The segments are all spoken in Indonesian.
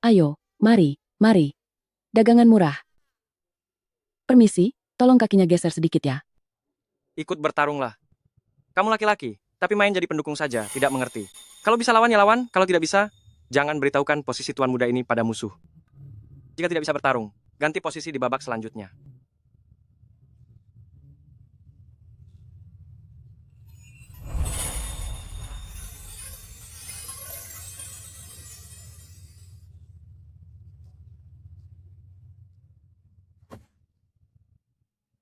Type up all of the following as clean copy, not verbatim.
Ayo, mari. Dagangan murah. Permisi, tolong kakinya geser sedikit ya. Ikut bertarunglah. Kamu laki-laki, tapi main jadi pendukung saja, tidak mengerti. Kalau bisa lawan ya lawan, kalau tidak bisa, jangan beritahukan posisi tuan muda ini pada musuh. Jika tidak bisa bertarung, ganti posisi di babak selanjutnya.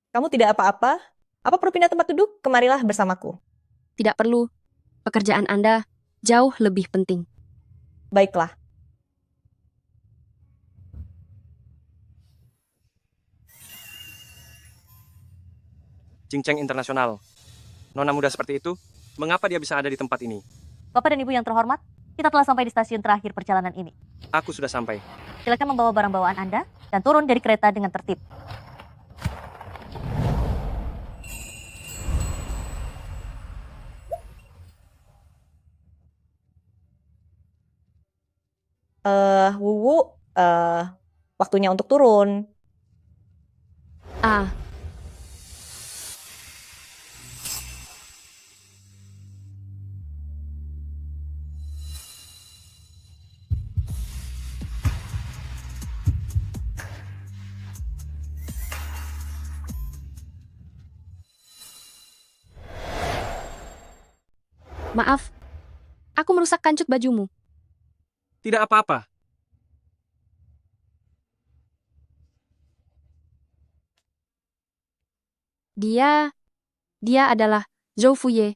Kamu tidak apa-apa? Apa perlu pindah tempat duduk? Kemarilah bersamaku. Tidak perlu. Pekerjaan Anda jauh lebih penting. Baiklah. Cinceng internasional. Nona muda seperti itu, mengapa dia bisa ada di tempat ini? Bapak dan Ibu yang terhormat, kita telah sampai di stasiun terakhir perjalanan ini. Aku sudah sampai. Silakan membawa barang bawaan Anda dan turun dari kereta dengan tertib. Wuwu, waktunya untuk turun. Ah, maaf. Aku merusak kancut bajumu. Tidak apa-apa. Dia adalah Zhou Fuye.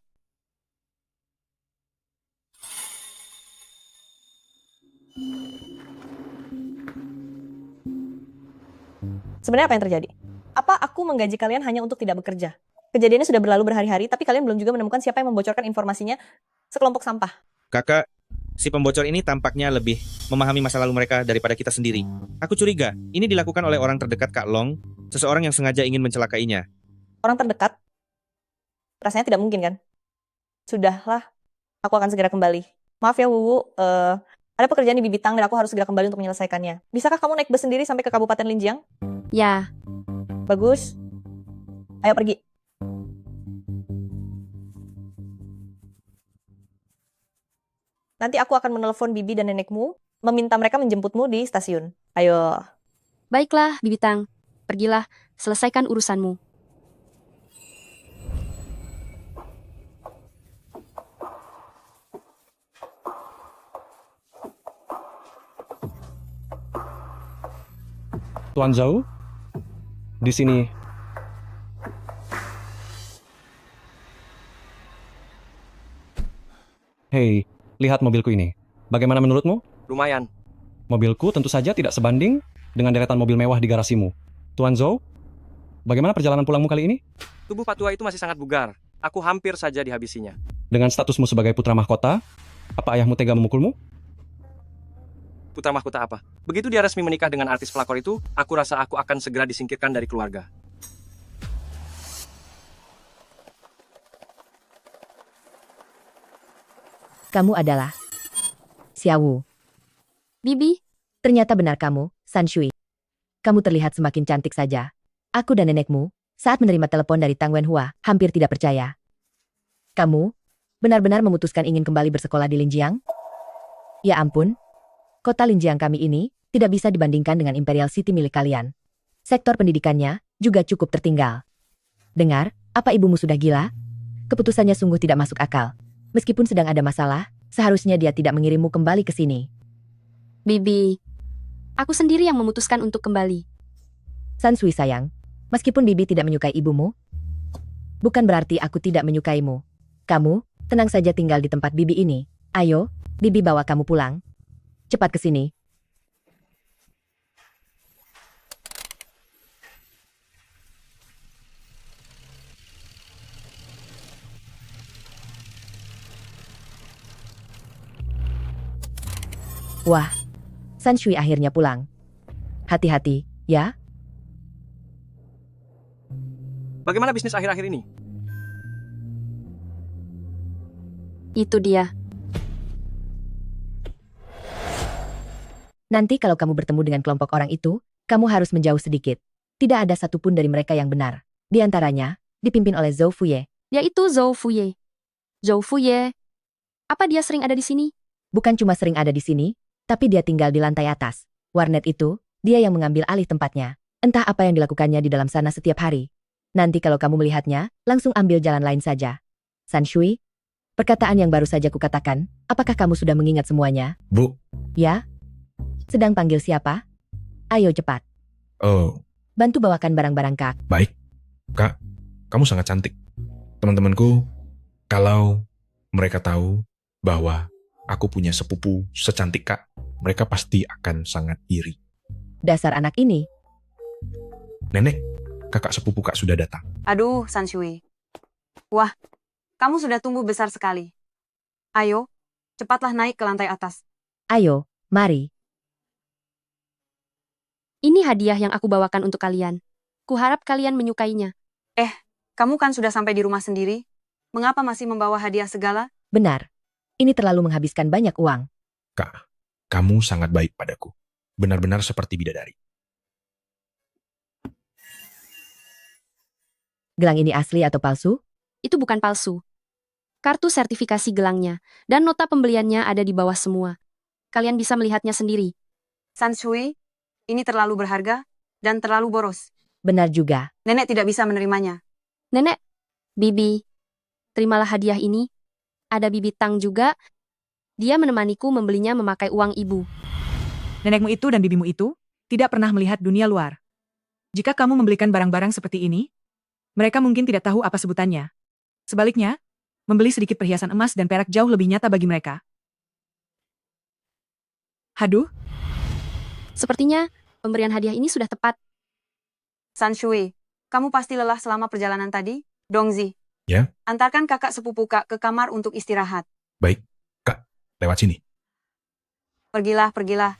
Sebenarnya apa yang terjadi? Apa aku menggaji kalian hanya untuk tidak bekerja? Kejadiannya sudah berlalu berhari-hari, tapi kalian belum juga menemukan siapa yang membocorkan informasinya sekelompok sampah. Kakak, si pembocor ini tampaknya lebih memahami masa lalu mereka daripada kita sendiri. Aku curiga, ini dilakukan oleh orang terdekat Kak Long, seseorang yang sengaja ingin mencelakainya. Orang terdekat? Rasanya tidak mungkin kan? Sudahlah, aku akan segera kembali. Maaf ya Wuwu, ada pekerjaan di Bibitang dan aku harus segera kembali untuk menyelesaikannya. Bisakah kamu naik bus sendiri sampai ke Kabupaten Linjiang? Ya, Bagus. Ayo pergi. Nanti aku akan menelepon Bibi dan nenekmu, meminta mereka menjemputmu di stasiun. Ayo. baiklah, Bibitang. Pergilah, selesaikan urusanmu. Tuan Zhou, di sini. Hei, lihat mobilku ini. Bagaimana menurutmu? Lumayan. Mobilku tentu saja tidak sebanding dengan deretan mobil mewah di garasimu. Tuan Zhou, bagaimana perjalanan pulangmu kali ini? Tubuh Pak Tua itu masih sangat bugar. Aku hampir saja dihabisinya. Dengan statusmu sebagai putra mahkota, apa ayahmu tega memukulmu? Putra mahkota apa? Begitu dia resmi menikah dengan artis pelakor itu, aku rasa aku akan segera disingkirkan dari keluarga. Kamu adalah Xiaowu. Bibi, Ternyata benar kamu, San Shui. Kamu terlihat semakin cantik saja. Aku dan nenekmu, saat menerima telepon dari Tang Wenhua, hampir tidak percaya. Kamu benar-benar memutuskan ingin kembali bersekolah di Linjiang? Ya ampun, kota Linjiang kami ini tidak bisa dibandingkan dengan Imperial City milik kalian. Sektor pendidikannya juga cukup tertinggal. Dengar, apa ibumu sudah gila? Keputusannya sungguh tidak masuk akal. Meskipun sedang ada masalah, seharusnya dia tidak mengirimmu kembali ke sini. Bibi. Aku sendiri yang memutuskan untuk kembali. San Sui sayang, meskipun Bibi tidak menyukai ibumu, bukan berarti aku tidak menyukaimu. Kamu, tenang saja tinggal di tempat Bibi ini. Ayo, Bibi bawa kamu pulang. Cepat ke sini. Wah, San Shui akhirnya pulang. Hati-hati, ya. Bagaimana bisnis akhir-akhir ini? Itu dia. Nanti kalau kamu bertemu dengan kelompok orang itu, kamu harus menjauh sedikit. Tidak ada satupun dari mereka yang benar. Di antaranya, dipimpin oleh Zhou Fuye. Yaitu Zhou Fuye. Zhou Fuye. Apa dia sering ada di sini? Bukan cuma sering ada di sini, tapi dia tinggal di lantai atas. Warnet itu, dia yang mengambil alih tempatnya. Entah apa yang dilakukannya di dalam sana setiap hari. Nanti kalau kamu melihatnya, langsung ambil jalan lain saja. San Shui, perkataan yang baru saja kukatakan, apakah kamu sudah mengingat semuanya? Bu, Ya? Sedang panggil siapa? Ayo cepat. oh, Bantu bawakan barang-barang Kak. baik. Kak, kamu sangat cantik. Teman-temanku, kalau mereka tahu bahwa aku punya sepupu secantik Kak, mereka pasti akan sangat iri. Dasar anak ini. Nenek, kakak sepupu Kak sudah datang. Aduh, San Shui. Wah, kamu sudah tumbuh besar sekali. Ayo, cepatlah naik ke lantai atas. Ayo, mari. Ini hadiah yang aku bawakan untuk kalian. Kuharap kalian menyukainya. Kamu kan sudah sampai di rumah sendiri. Mengapa masih membawa hadiah segala? Benar. Ini terlalu menghabiskan banyak uang. Kak, kamu sangat baik padaku. Benar-benar seperti bidadari. Gelang ini asli atau palsu? Itu bukan palsu. Kartu sertifikasi gelangnya dan nota pembeliannya ada di bawah semua. Kalian bisa melihatnya sendiri. San Shui, ini terlalu berharga dan terlalu boros. Benar juga. Nenek tidak bisa menerimanya. Nenek, Bibi, terimalah hadiah ini. Ada Bibi Tang juga. Dia menemaniku membelinya memakai uang ibu. Nenekmu itu dan bibimu itu tidak pernah melihat dunia luar. Jika kamu membelikan barang-barang seperti ini, mereka mungkin tidak tahu apa sebutannya. Sebaliknya, membeli sedikit perhiasan emas dan perak jauh lebih nyata bagi mereka. Haduh, Sepertinya pemberian hadiah ini sudah tepat. San Shui, kamu pasti lelah selama perjalanan tadi? Dongzi. Ya? Antarkan kakak sepupu Kak ke kamar untuk istirahat. Baik, Kak, lewat sini. Pergilah, pergilah.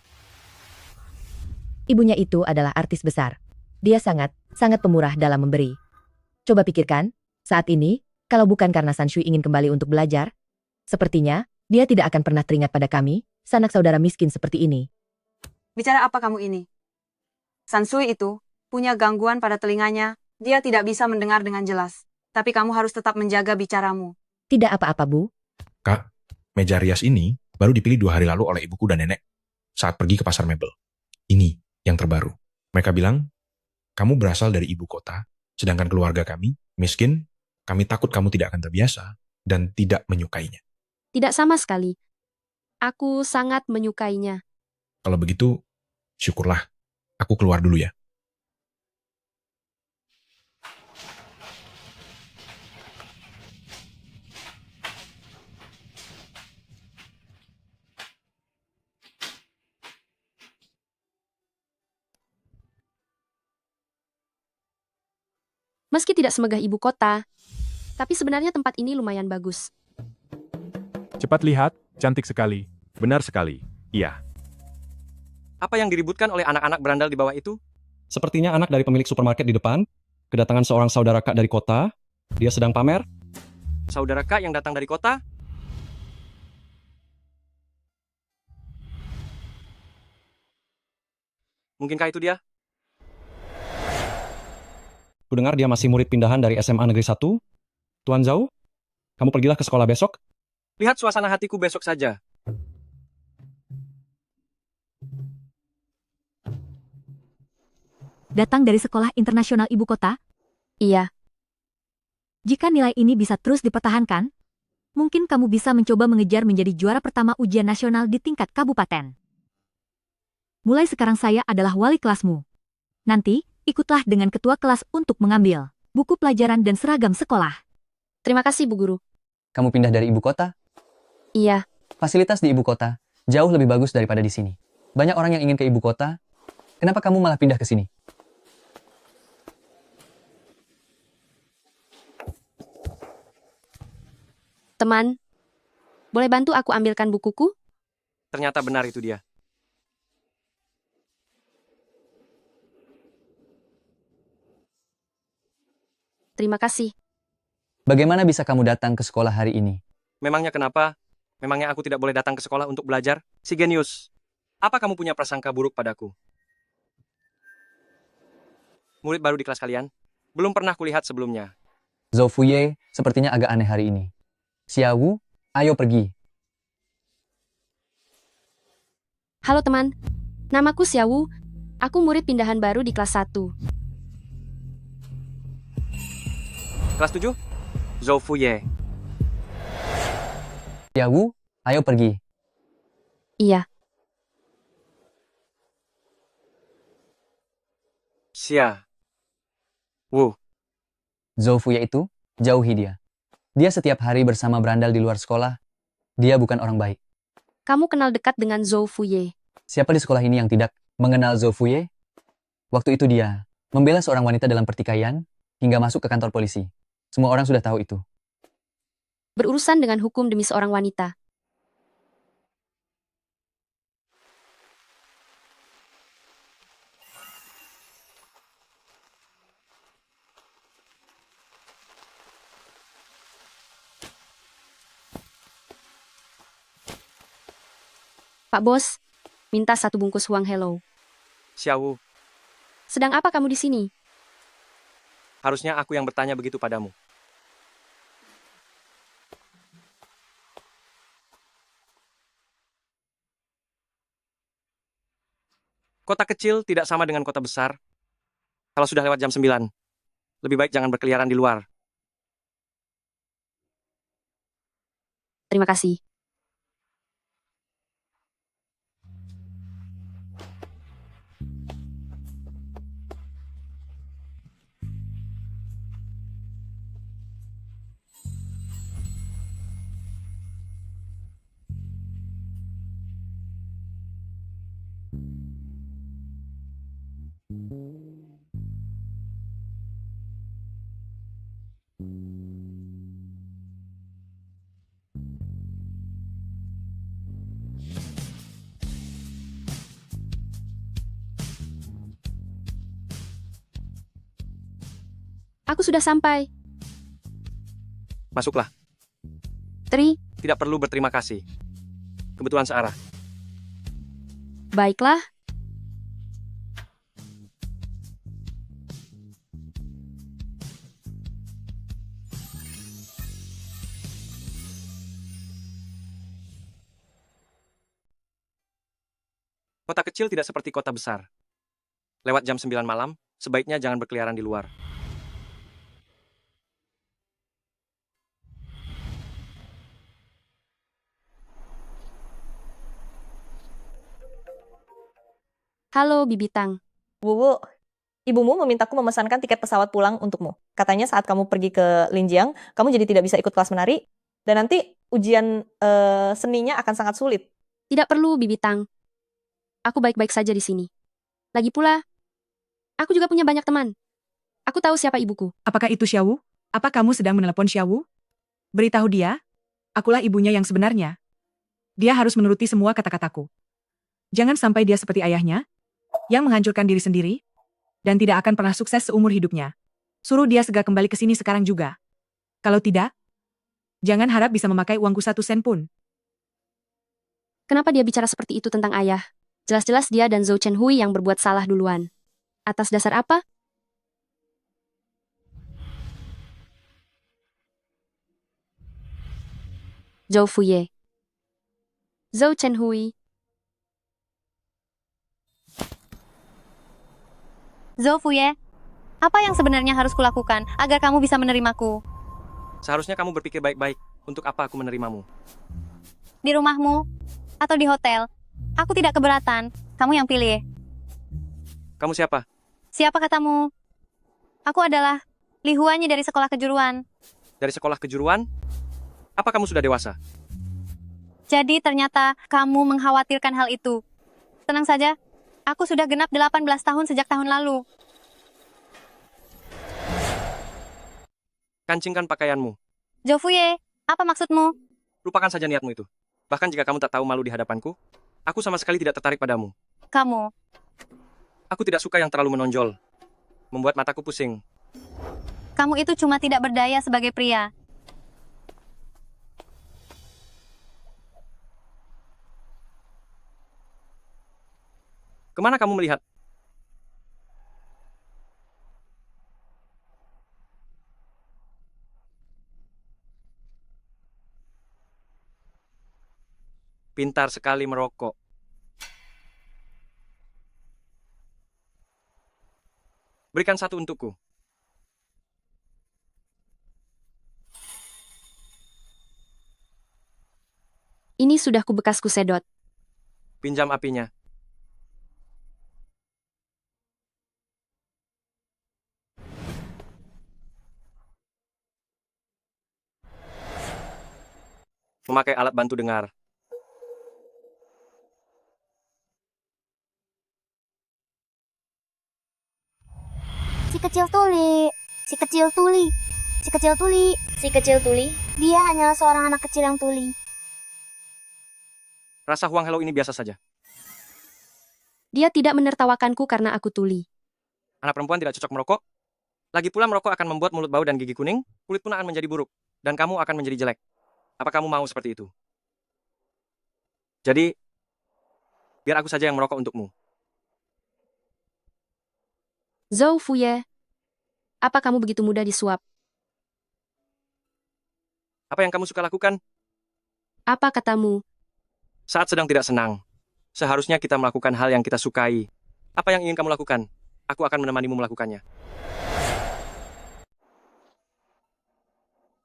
Ibunya itu adalah artis besar. Dia sangat pemurah dalam memberi. Coba pikirkan, saat ini, kalau bukan karena San Shui ingin kembali untuk belajar, sepertinya dia tidak akan pernah teringat pada kami, sanak saudara miskin seperti ini. Bicara apa kamu ini? San Shui itu punya gangguan pada telinganya. Dia tidak bisa mendengar dengan jelas. Tapi kamu harus tetap menjaga bicaramu. Tidak apa-apa, Bu. Kak, meja rias ini baru dipilih 2 hari lalu oleh ibuku dan nenek saat pergi ke pasar mebel. Ini yang terbaru. Mereka bilang, kamu berasal dari ibu kota, sedangkan keluarga kami miskin, kami takut kamu tidak akan terbiasa dan tidak menyukainya. Tidak sama sekali. Aku sangat menyukainya. Kalau begitu, syukurlah. Aku keluar dulu ya. Meski tidak semegah ibu kota, tapi sebenarnya tempat ini lumayan bagus. Cepat lihat, cantik sekali. Benar sekali. Iya. Apa yang diributkan oleh anak-anak berandal di bawah itu? Sepertinya anak dari pemilik supermarket di depan, kedatangan seorang saudara Kak dari kota, dia sedang pamer. Saudara Kak yang datang dari kota? Mungkinkah itu dia? Kudengar dia masih murid pindahan dari SMA Negeri 1. Tuan Zhou, kamu pergilah ke sekolah besok. Lihat suasana hatiku besok saja. Datang dari sekolah internasional ibu kota? Iya. Jika nilai ini bisa terus dipertahankan, mungkin kamu bisa mencoba mengejar menjadi juara pertama ujian nasional di tingkat kabupaten. Mulai sekarang saya adalah wali kelasmu. Nanti, ikutlah dengan ketua kelas untuk mengambil buku pelajaran dan seragam sekolah. Terima kasih, Bu Guru. Kamu pindah dari ibu kota? Iya. Fasilitas di ibu kota jauh lebih bagus daripada di sini. Banyak orang yang ingin ke ibu kota. Kenapa kamu malah pindah ke sini? Teman, boleh bantu aku ambilkan bukuku? Ternyata benar itu dia. Terima kasih. Bagaimana bisa kamu datang ke sekolah hari ini? Memangnya kenapa? Memangnya aku tidak boleh datang ke sekolah untuk belajar? Si genius. Apa kamu punya prasangka buruk padaku? Murid baru di kelas kalian? Belum pernah kulihat sebelumnya. Zhou Fuye sepertinya agak aneh hari ini. Xiaowu, ayo pergi. Halo teman, namaku Xiaowu. Aku murid pindahan baru di kelas 1. Kelas 7? Zhou Fuye. Xiaowu, ayo pergi. Iya. Xia. Wu. Zhou Fuye itu, jauhi dia. Dia setiap hari bersama berandal di luar sekolah. Dia bukan orang baik. Kamu kenal dekat dengan Zhou Fuye. Siapa di sekolah ini yang tidak mengenal Zhou Fuye? Waktu itu dia membela seorang wanita dalam pertikaian hingga masuk ke kantor polisi. Semua orang sudah tahu itu. Berurusan dengan hukum demi seorang wanita. Pak Bos, minta 1 bungkus Huang Hello. Xiaowu, Sedang apa kamu di sini? harusnya aku yang bertanya begitu padamu. Kota kecil tidak sama dengan kota besar. Kalau sudah lewat jam 9, lebih baik jangan berkeliaran di luar. Terima kasih. Aku sudah sampai. Masuklah. Tri, Tidak perlu berterima kasih. Kebetulan searah. baiklah. Kota kecil tidak seperti kota besar. Lewat jam 9 malam, sebaiknya jangan berkeliaran di luar. Halo, Bibitang. Wuwu, ibumu memintaku memesankan tiket pesawat pulang untukmu. Katanya saat kamu pergi ke Linjiang, kamu jadi tidak bisa ikut kelas menari, dan nanti ujian seninya akan sangat sulit. Tidak perlu, Bibitang. Aku baik-baik saja di sini. Lagi pula, aku juga punya banyak teman. Aku tahu siapa ibuku. Apakah itu Xiaowu? Apa kamu sedang menelepon Xiaowu? Beritahu dia, akulah ibunya yang sebenarnya. Dia harus menuruti semua kata-kataku. Jangan sampai dia seperti ayahnya, yang menghancurkan diri sendiri, dan tidak akan pernah sukses seumur hidupnya. Suruh dia segera kembali ke sini sekarang juga. Kalau tidak, jangan harap bisa memakai uangku 1 sen pun. Kenapa dia bicara seperti itu tentang ayah? Jelas-jelas dia dan Zhou Chenhui yang berbuat salah duluan. Atas dasar apa? Zhou Fuye. Zhou Chenhui. Zhou Fuye, apa yang sebenarnya harus kulakukan agar kamu bisa menerimaku? Seharusnya kamu berpikir baik-baik untuk apa aku menerimamu. Di rumahmu? Atau di hotel? Aku tidak keberatan. Kamu yang pilih. Kamu siapa? Siapa katamu? Aku adalah Li Huanyi dari sekolah kejuruan. Dari sekolah kejuruan? Apa kamu sudah dewasa? Jadi ternyata kamu mengkhawatirkan hal itu. Tenang saja, aku sudah genap 18 tahun sejak tahun lalu. Kancingkan pakaianmu. Zhou Fuye, apa maksudmu? Lupakan saja niatmu itu. Bahkan jika kamu tak tahu malu di hadapanku, aku sama sekali tidak tertarik padamu. Kamu. Aku tidak suka yang terlalu menonjol. Membuat mataku pusing. Kamu itu cuma tidak berdaya sebagai pria. Kemana kamu melihat? Pintar sekali merokok. Berikan satu untukku. Ini sudah bekas kusedot. Pinjam apinya. Memakai alat bantu dengar. Si kecil tuli, si kecil tuli, si kecil tuli, si kecil tuli. Dia hanyalah seorang anak kecil yang tuli. Rasa Huang Hello ini biasa saja. Dia tidak menertawakanku karena aku tuli. Anak perempuan tidak cocok merokok. Lagi pula merokok akan membuat mulut bau dan gigi kuning, kulit pun akan menjadi buruk, dan kamu akan menjadi jelek. Apa kamu mau seperti itu? Jadi, biar aku saja yang merokok untukmu. Zhou Fuye, apa kamu begitu mudah disuap? Apa yang kamu suka lakukan? Apa katamu? Saat sedang tidak senang, seharusnya kita melakukan hal yang kita sukai. Apa yang ingin kamu lakukan? Aku akan menemanimu melakukannya.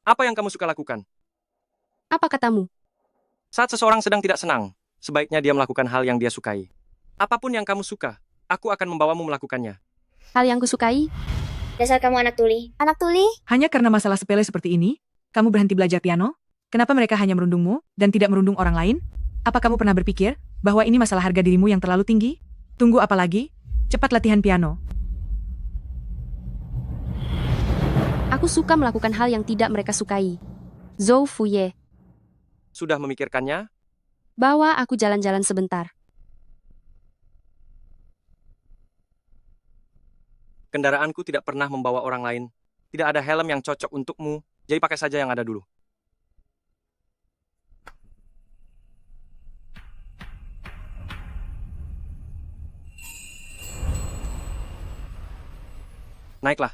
Apa yang kamu suka lakukan? Apa katamu? Saat seseorang sedang tidak senang, sebaiknya dia melakukan hal yang dia sukai. Apapun yang kamu suka, aku akan membawamu melakukannya. Hal yang kusukai? Dasar kamu anak tuli. Anak tuli? Hanya karena masalah sepele seperti ini, kamu berhenti belajar piano? Kenapa mereka hanya merundungmu dan tidak merundung orang lain? Apa kamu pernah berpikir bahwa ini masalah harga dirimu yang terlalu tinggi? Tunggu apa lagi? Cepat latihan piano. Aku suka melakukan hal yang tidak mereka sukai. Zhou Fuye, Sudah memikirkannya? bawa aku jalan-jalan sebentar. Kendaraanku tidak pernah membawa orang lain. Tidak ada helm yang cocok untukmu, jadi pakai saja yang ada dulu. Naiklah.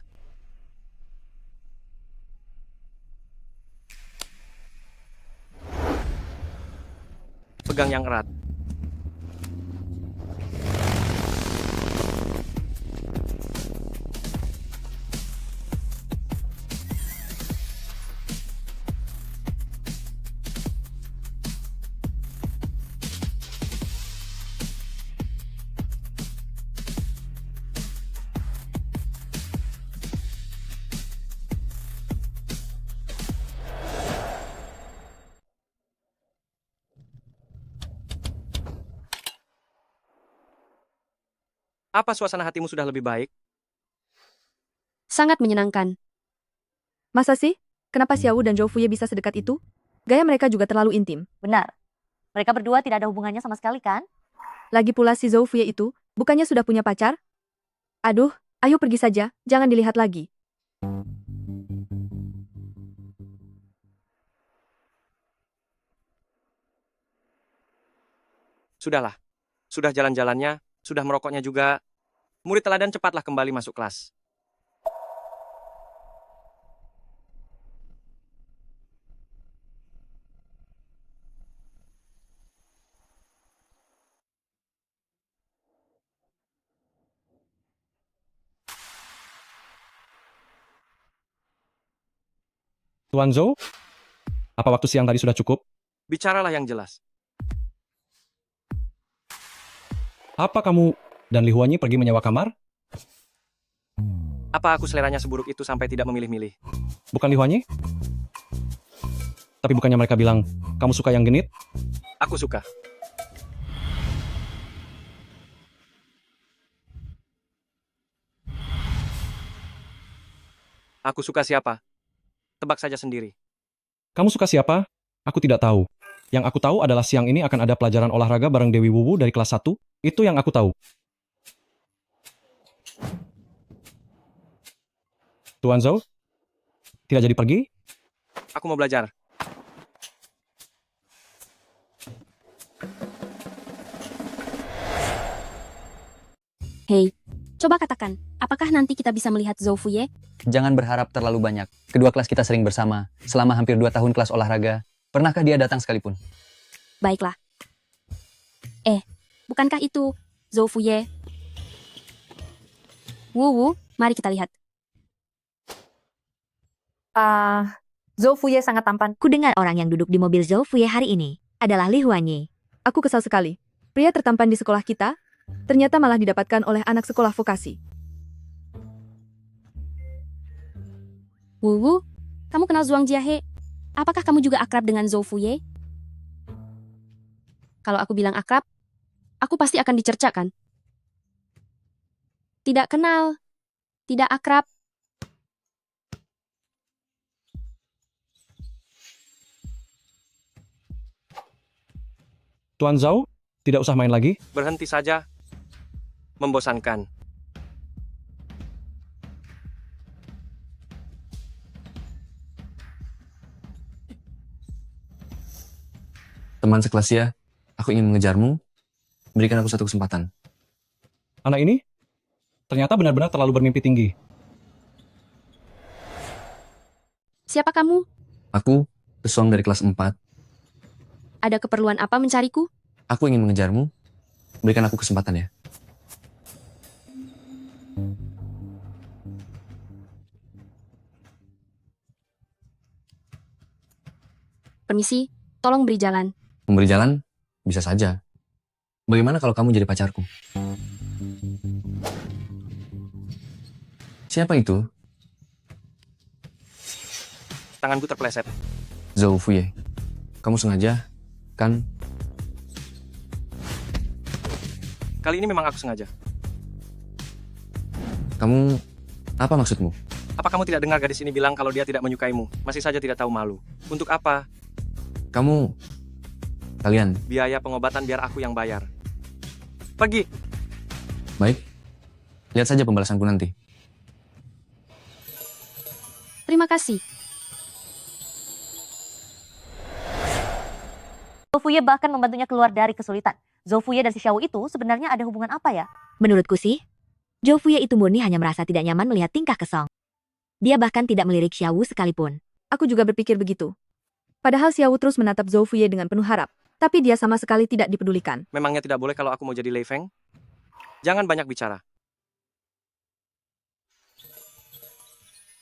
Pegang yang erat. Apa suasana hatimu sudah lebih baik? Sangat menyenangkan. Masa sih? Kenapa Xiao dan Zhou Fuye bisa sedekat itu? Gaya mereka juga terlalu intim. Benar. Mereka berdua tidak ada hubungannya sama sekali kan? Lagi pula si Zhou Fuye itu, bukannya sudah punya pacar? Aduh, ayo pergi saja, jangan dilihat lagi. Sudahlah. Sudah jalan-jalannya, sudah merokoknya juga. Murid teladan cepatlah kembali masuk kelas. Tuan Zhou, apa waktu siang tadi sudah cukup? Bicaralah yang jelas. Apa kamu dan Li Huanyi pergi menyewa kamar? Apa aku seleranya seburuk itu sampai tidak memilih-milih? Bukan Li Huanyi? Tapi bukannya mereka bilang, kamu suka yang genit? Aku suka. Aku suka siapa? Tebak saja sendiri. Kamu suka siapa? Aku tidak tahu. Yang aku tahu adalah siang ini akan ada pelajaran olahraga bareng Dewi Wuwu dari kelas 1. Itu yang aku tahu. Tuan Zhou, tidak jadi pergi? Aku mau belajar. Hei, coba katakan, apakah nanti kita bisa melihat Zhou Fuye? Jangan berharap terlalu banyak. Kedua kelas kita sering bersama. Selama hampir 2 tahun kelas olahraga. Pernahkah dia datang sekalipun? Baiklah. Bukankah itu Zhou Fuye? Wu, mari kita lihat. Zhou Fuye sangat tampan. Ku dengar orang yang duduk di mobil Zhou Fuye hari ini adalah Li Huanyi. Aku kesal sekali. Pria tertampan di sekolah kita, ternyata malah didapatkan oleh anak sekolah vokasi. Wu, kamu kenal Zhuang Jiahe? Apakah kamu juga akrab dengan Zhou Fuye? Kalau aku bilang akrab, aku pasti akan dicercakan. Tidak kenal, tidak akrab. Tuan Zhao, tidak usah main lagi. Berhenti saja. Membosankan. Teman sekelas ya, aku ingin mengejarmu. Berikan aku satu kesempatan. Anak ini ternyata benar-benar terlalu bermimpi tinggi. Siapa kamu? Aku, pesuang dari kelas 4. Ada keperluan apa mencariku? Aku ingin mengejarmu. Berikan aku kesempatan ya. Permisi, tolong beri jalan. Memberi jalan? Bisa saja. Bagaimana kalau kamu jadi pacarku? Siapa itu? Tanganku terpeleset. Zhou Fuye. Kamu sengaja, kan? Kali ini memang aku sengaja. Kamu, apa maksudmu? Apa kamu tidak dengar gadis ini bilang kalau dia tidak menyukaimu? Masih saja tidak tahu malu. Untuk apa? Kalian, Biaya pengobatan biar aku yang bayar. Pergi. baik. Lihat saja pembalasanku nanti. Terima kasih. Zhou Fuye bahkan membantunya keluar dari kesulitan. Zhou Fuye dan si Xiao itu sebenarnya ada hubungan apa ya? Menurutku sih, Zhou Fuye itu murni hanya merasa tidak nyaman melihat tingkah Kesong. Dia bahkan tidak melirik Xiao sekalipun. Aku juga berpikir begitu. Padahal Xiao terus menatap Zhou Fuye dengan penuh harap, tapi dia sama sekali tidak dipedulikan. Memangnya tidak boleh kalau aku mau jadi Lei Feng? Jangan banyak bicara.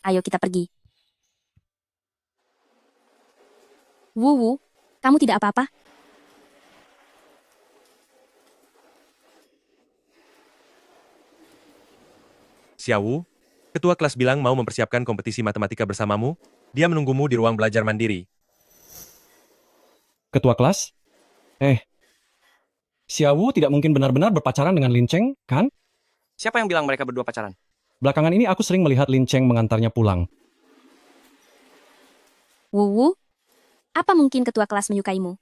Ayo kita pergi. Wu, kamu tidak apa-apa? Xiaowu, ketua kelas bilang mau mempersiapkan kompetisi matematika bersamamu. Dia menunggumu di ruang belajar mandiri. Ketua kelas? Xiaowu tidak mungkin benar-benar berpacaran dengan Lin Cheng, kan? Siapa yang bilang mereka berdua pacaran? Belakangan ini aku sering melihat Lin Cheng mengantarnya pulang. Wu, apa mungkin ketua kelas menyukaimu?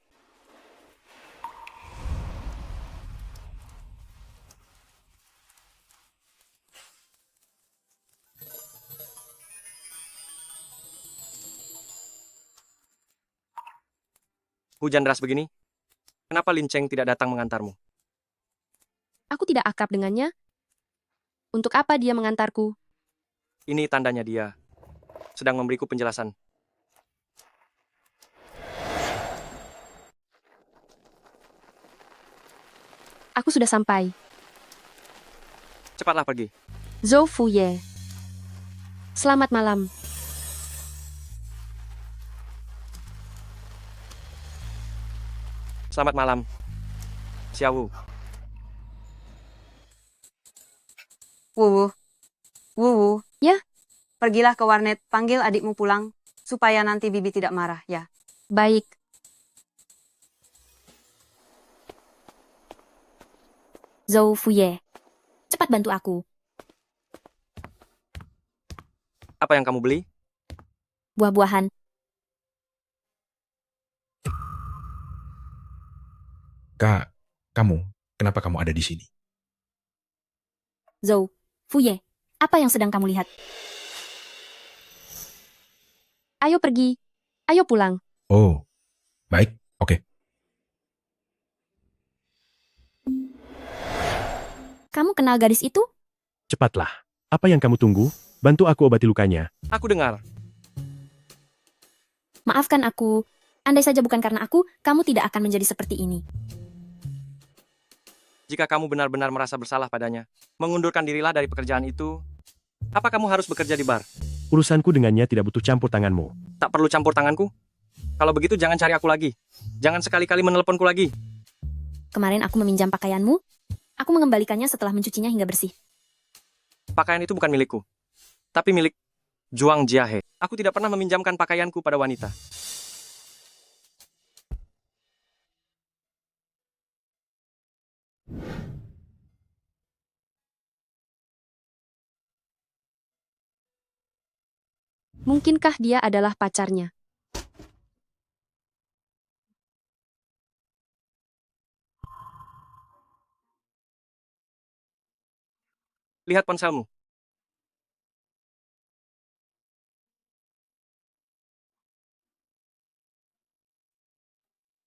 Hujan deras begini? Kenapa Lin Cheng tidak datang mengantarmu? Aku tidak akrab dengannya. Untuk apa dia mengantarku? Ini tandanya dia sedang memberiku penjelasan. Aku sudah sampai. Cepatlah pergi. Zhou Fuye. Selamat malam. Selamat malam. Xiaowu. Wuwu. Ya? Pergilah ke warnet, panggil adikmu pulang, supaya nanti Bibi tidak marah, ya. Baik. Zhou Fuye. Cepat bantu aku. Apa yang kamu beli? Buah-buahan. Kak, kenapa kamu ada di sini? Zhou Fuye, apa yang sedang kamu lihat? Ayo pergi. Ayo pulang. Oh, baik, oke. Kamu kenal gadis itu? Cepatlah. Apa yang kamu tunggu? Bantu aku obati lukanya. Aku dengar. Maafkan aku. Andai saja bukan karena aku, kamu tidak akan menjadi seperti ini. Jika kamu benar-benar merasa bersalah padanya, mengundurkan dirilah dari pekerjaan itu. Apa kamu harus bekerja di bar? Urusanku dengannya tidak butuh campur tanganmu. Tak perlu campur tanganku? Kalau begitu jangan cari aku lagi. Jangan sekali-kali menelponku lagi. Kemarin aku meminjam pakaianmu. Aku mengembalikannya setelah mencucinya hingga bersih. Pakaian itu bukan milikku, tapi milik Juang Jiahe. Aku tidak pernah meminjamkan pakaianku pada wanita. Mungkinkah dia adalah pacarnya? Lihat ponselmu.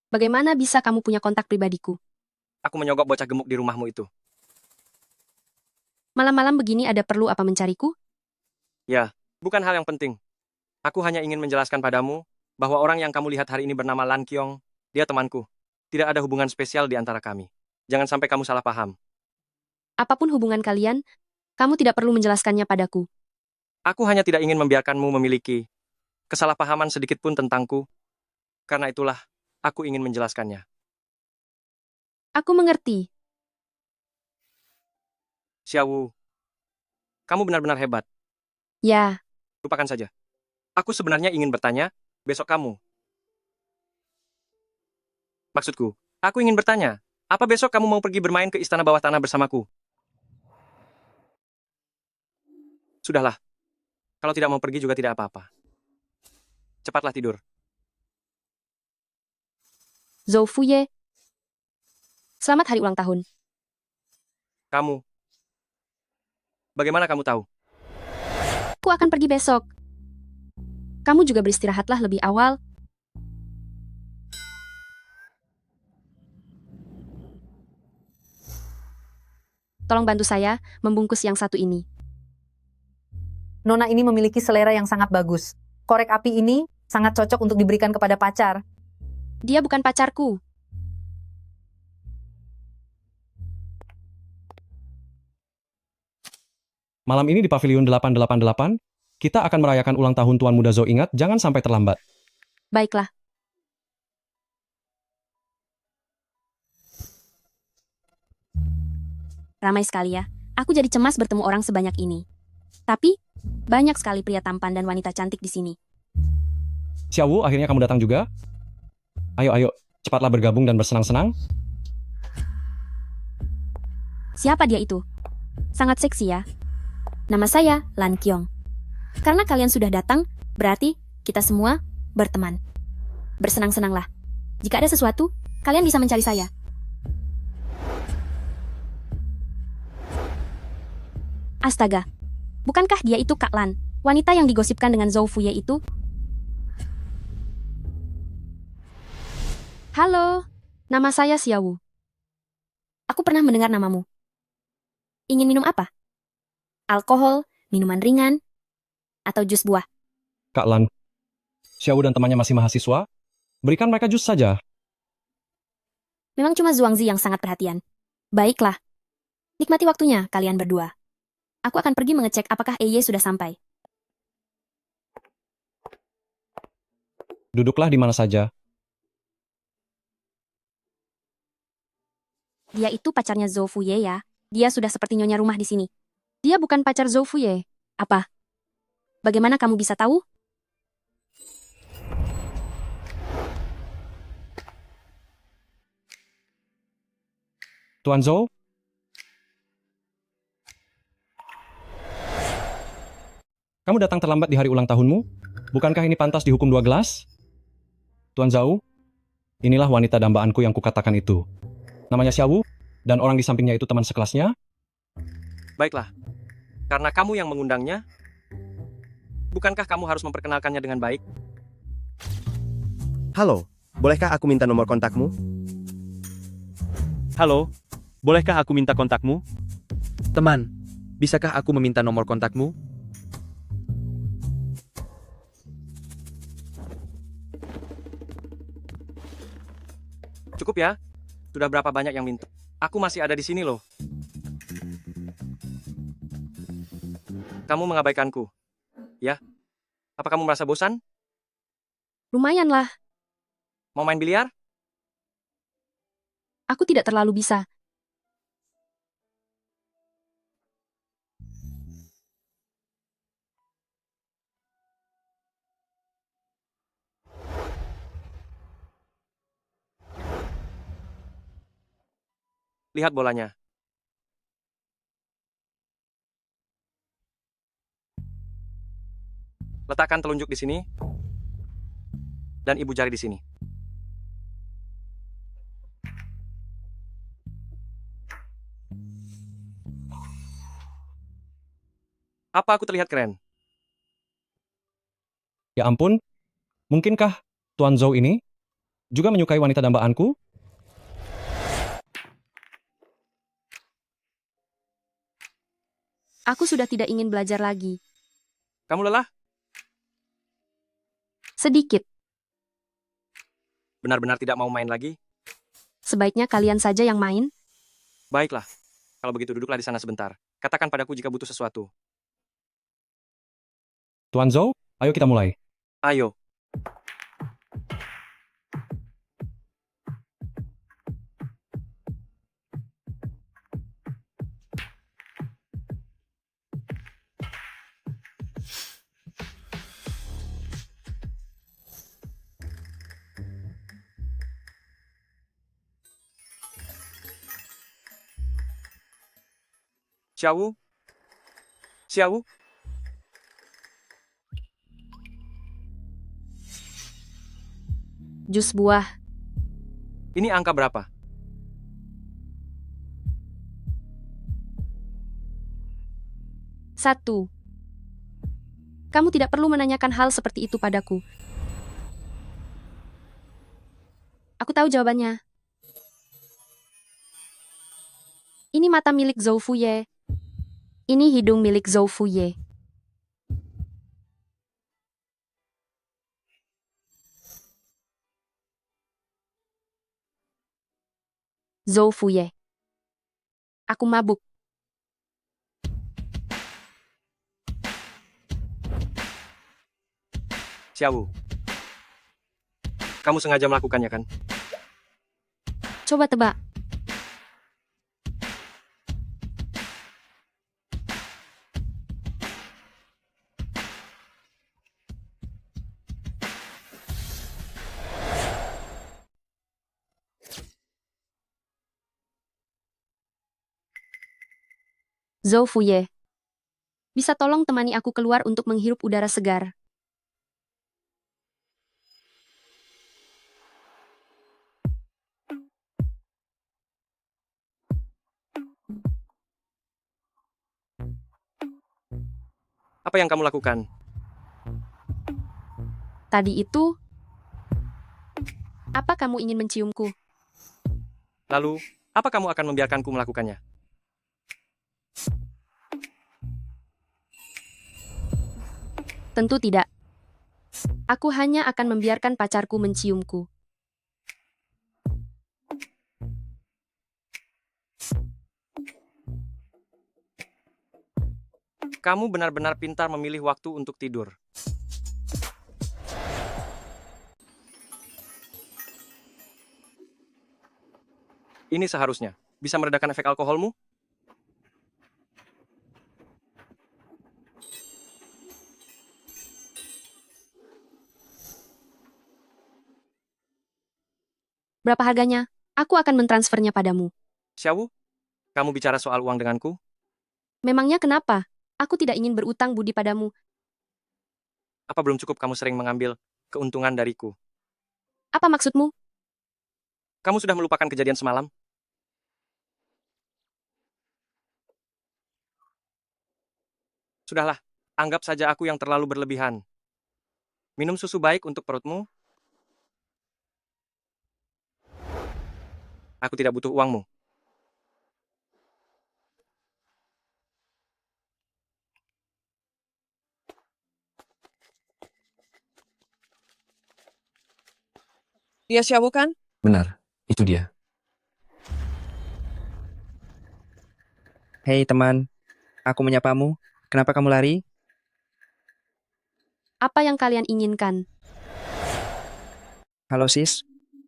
Bagaimana bisa kamu punya kontak pribadiku? Aku menyogok bocah gemuk di rumahmu itu. Malam-malam begini ada perlu apa mencariku? Ya, bukan hal yang penting. Aku hanya ingin menjelaskan padamu bahwa orang yang kamu lihat hari ini bernama Lan Kyong. Dia temanku. Tidak ada hubungan spesial di antara kami. Jangan sampai kamu salah paham. Apapun hubungan kalian, kamu tidak perlu menjelaskannya padaku. Aku hanya tidak ingin membiarkanmu memiliki kesalahpahaman sedikit pun tentangku. Karena itulah, aku ingin menjelaskannya. Aku mengerti. Xiaowu, kamu benar-benar hebat. Ya, Lupakan saja. Aku sebenarnya ingin bertanya, besok kamu. Maksudku, aku ingin bertanya, apa besok kamu mau pergi bermain ke istana bawah tanah bersamaku? Sudahlah. Kalau tidak mau pergi juga tidak apa-apa. Cepatlah tidur. Zhou Fuye. Selamat hari ulang tahun. Kamu. Bagaimana kamu tahu? Aku akan pergi besok. Kamu juga beristirahatlah lebih awal. Tolong bantu saya membungkus yang satu ini. Nona ini memiliki selera yang sangat bagus. Korek api ini sangat cocok untuk diberikan kepada pacar. Dia bukan pacarku. Malam ini di Pavilion 888, kita akan merayakan ulang tahun Tuan Muda Zhou. Ingat, jangan sampai terlambat. Baiklah. Ramai sekali ya. Aku jadi cemas bertemu orang sebanyak ini. Tapi, banyak sekali pria tampan dan wanita cantik di sini. Xiaowu, akhirnya kamu datang juga. Ayo, cepatlah bergabung dan bersenang-senang. Siapa dia itu? Sangat seksi ya. Nama saya Lan Kyong. Karena kalian sudah datang, berarti kita semua berteman. Bersenang-senanglah. Jika ada sesuatu, kalian bisa mencari saya. Astaga, bukankah dia itu Kak Lan, wanita yang digosipkan dengan Zhou Fuye itu? Halo, nama saya Xiaowu. Aku pernah mendengar namamu. Ingin minum apa? Alkohol, minuman ringan, atau jus buah? Kak Lan, Xiaowu dan temannya masih mahasiswa. Berikan mereka jus saja. Memang cuma Zhuangzi yang sangat perhatian. Baiklah. Nikmati waktunya, kalian berdua. Aku akan pergi mengecek apakah Eye sudah sampai. Duduklah di mana saja. Dia itu pacarnya Zhou Fuye ya. Dia sudah seperti nyonya rumah di sini. Dia bukan pacar Zhou Fuye. Apa? Bagaimana kamu bisa tahu? Tuan Zhou? Kamu datang terlambat di hari ulang tahunmu? Bukankah ini pantas dihukum 2 gelas? Tuan Zhou, inilah wanita dambaanku yang kukatakan itu. Namanya Xiaowu, dan orang di sampingnya itu teman sekelasnya. Baiklah. Karena kamu yang mengundangnya, bukankah kamu harus memperkenalkannya dengan baik? Halo, bolehkah aku minta nomor kontakmu? Halo, bolehkah aku minta kontakmu? Teman, bisakah aku meminta nomor kontakmu? Cukup ya? Sudah berapa banyak yang minta? Aku masih ada di sini loh. Kamu mengabaikanku. Ya? Apa kamu merasa bosan? Lumayan lah, Mau main biliar? aku tidak terlalu bisa. Lihat bolanya. Letakkan telunjuk di sini. Dan ibu jari di sini. Apa aku terlihat keren? Ya ampun, mungkinkah Tuan Zhou ini juga menyukai wanita dambaanku? Aku sudah tidak ingin belajar lagi. Kamu lelah? Sedikit. Benar-benar tidak mau main lagi? Sebaiknya kalian saja yang main. Baiklah. Kalau begitu duduklah di sana sebentar. Katakan padaku jika butuh sesuatu. Tuan Zhou, ayo kita mulai. Ayo. Xiaowu? Xiaowu? Jus buah. Ini angka berapa? Satu. Kamu tidak perlu menanyakan hal seperti itu padaku. Aku tahu jawabannya. Ini mata milik Zhou Fuye. Ini hidung milik Zhou Fuye. Zhou Fuye. Aku mabuk. Xiaowu. Kamu sengaja melakukannya kan? Coba tebak. Zhou Fuye. Bisa tolong temani aku keluar untuk menghirup udara segar? Apa yang kamu lakukan? Tadi itu, apa kamu ingin menciumku? Lalu, apa kamu akan membiarkanku melakukannya? Tentu tidak. Aku hanya akan membiarkan pacarku menciumku. Kamu benar-benar pintar memilih waktu untuk tidur. Ini seharusnya bisa meredakan efek alkoholmu? Berapa harganya? Aku akan mentransfernya padamu. Xiaowu, kamu bicara soal uang denganku? Memangnya kenapa? Aku tidak ingin berutang budi padamu. Apa belum cukup kamu sering mengambil keuntungan dariku? Apa maksudmu? Kamu sudah melupakan kejadian semalam? Sudahlah, anggap saja aku yang terlalu berlebihan. Minum susu baik untuk perutmu. Aku tidak butuh uangmu. Dia Xiaowu kan? Benar, itu dia. Hei teman, aku menyapamu. Kenapa kamu lari? Apa yang kalian inginkan? Halo sis,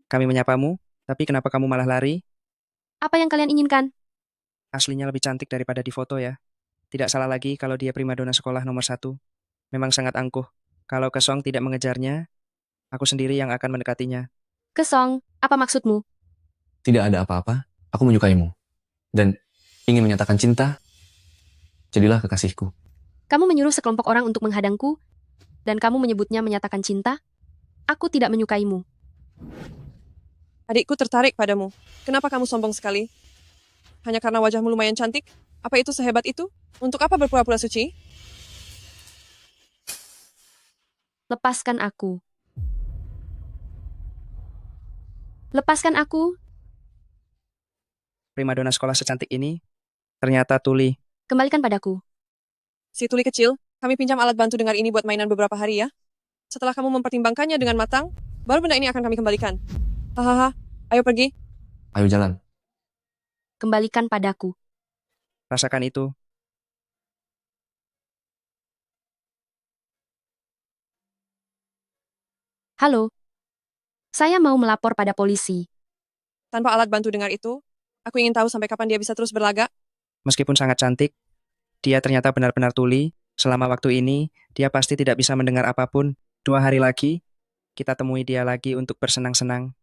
kami menyapamu, tapi kenapa kamu malah lari? Apa yang kalian inginkan? Aslinya lebih cantik daripada di foto ya. Tidak salah lagi kalau dia primadona sekolah nomor 1. Memang sangat angkuh. Kalau Kesong tidak mengejarnya, aku sendiri yang akan mendekatinya. Kesong, apa maksudmu? Tidak ada apa-apa, aku menyukaimu. Dan ingin menyatakan cinta, jadilah kekasihku. Kamu menyuruh sekelompok orang untuk menghadangku, dan kamu menyebutnya menyatakan cinta? Aku tidak menyukaimu. Adikku tertarik padamu. Kenapa kamu sombong sekali? Hanya karena wajahmu lumayan cantik? Apa itu sehebat itu? Untuk apa berpura-pura suci? Lepaskan aku. Lepaskan aku. Primadona sekolah secantik ini, ternyata tuli. Kembalikan padaku. Si tuli kecil, kami pinjam alat bantu dengar ini buat mainan beberapa hari ya. Setelah kamu mempertimbangkannya dengan matang, baru benda ini akan kami kembalikan. Hahaha, ayo pergi. Ayo jalan. Kembalikan padaku. Rasakan itu. Halo. Saya mau melapor pada polisi. Tanpa alat bantu dengar itu, aku ingin tahu sampai kapan dia bisa terus berlagak. Meskipun sangat cantik, dia ternyata benar-benar tuli. Selama waktu ini, dia pasti tidak bisa mendengar apapun. 2 hari lagi, kita temui dia lagi untuk bersenang-senang.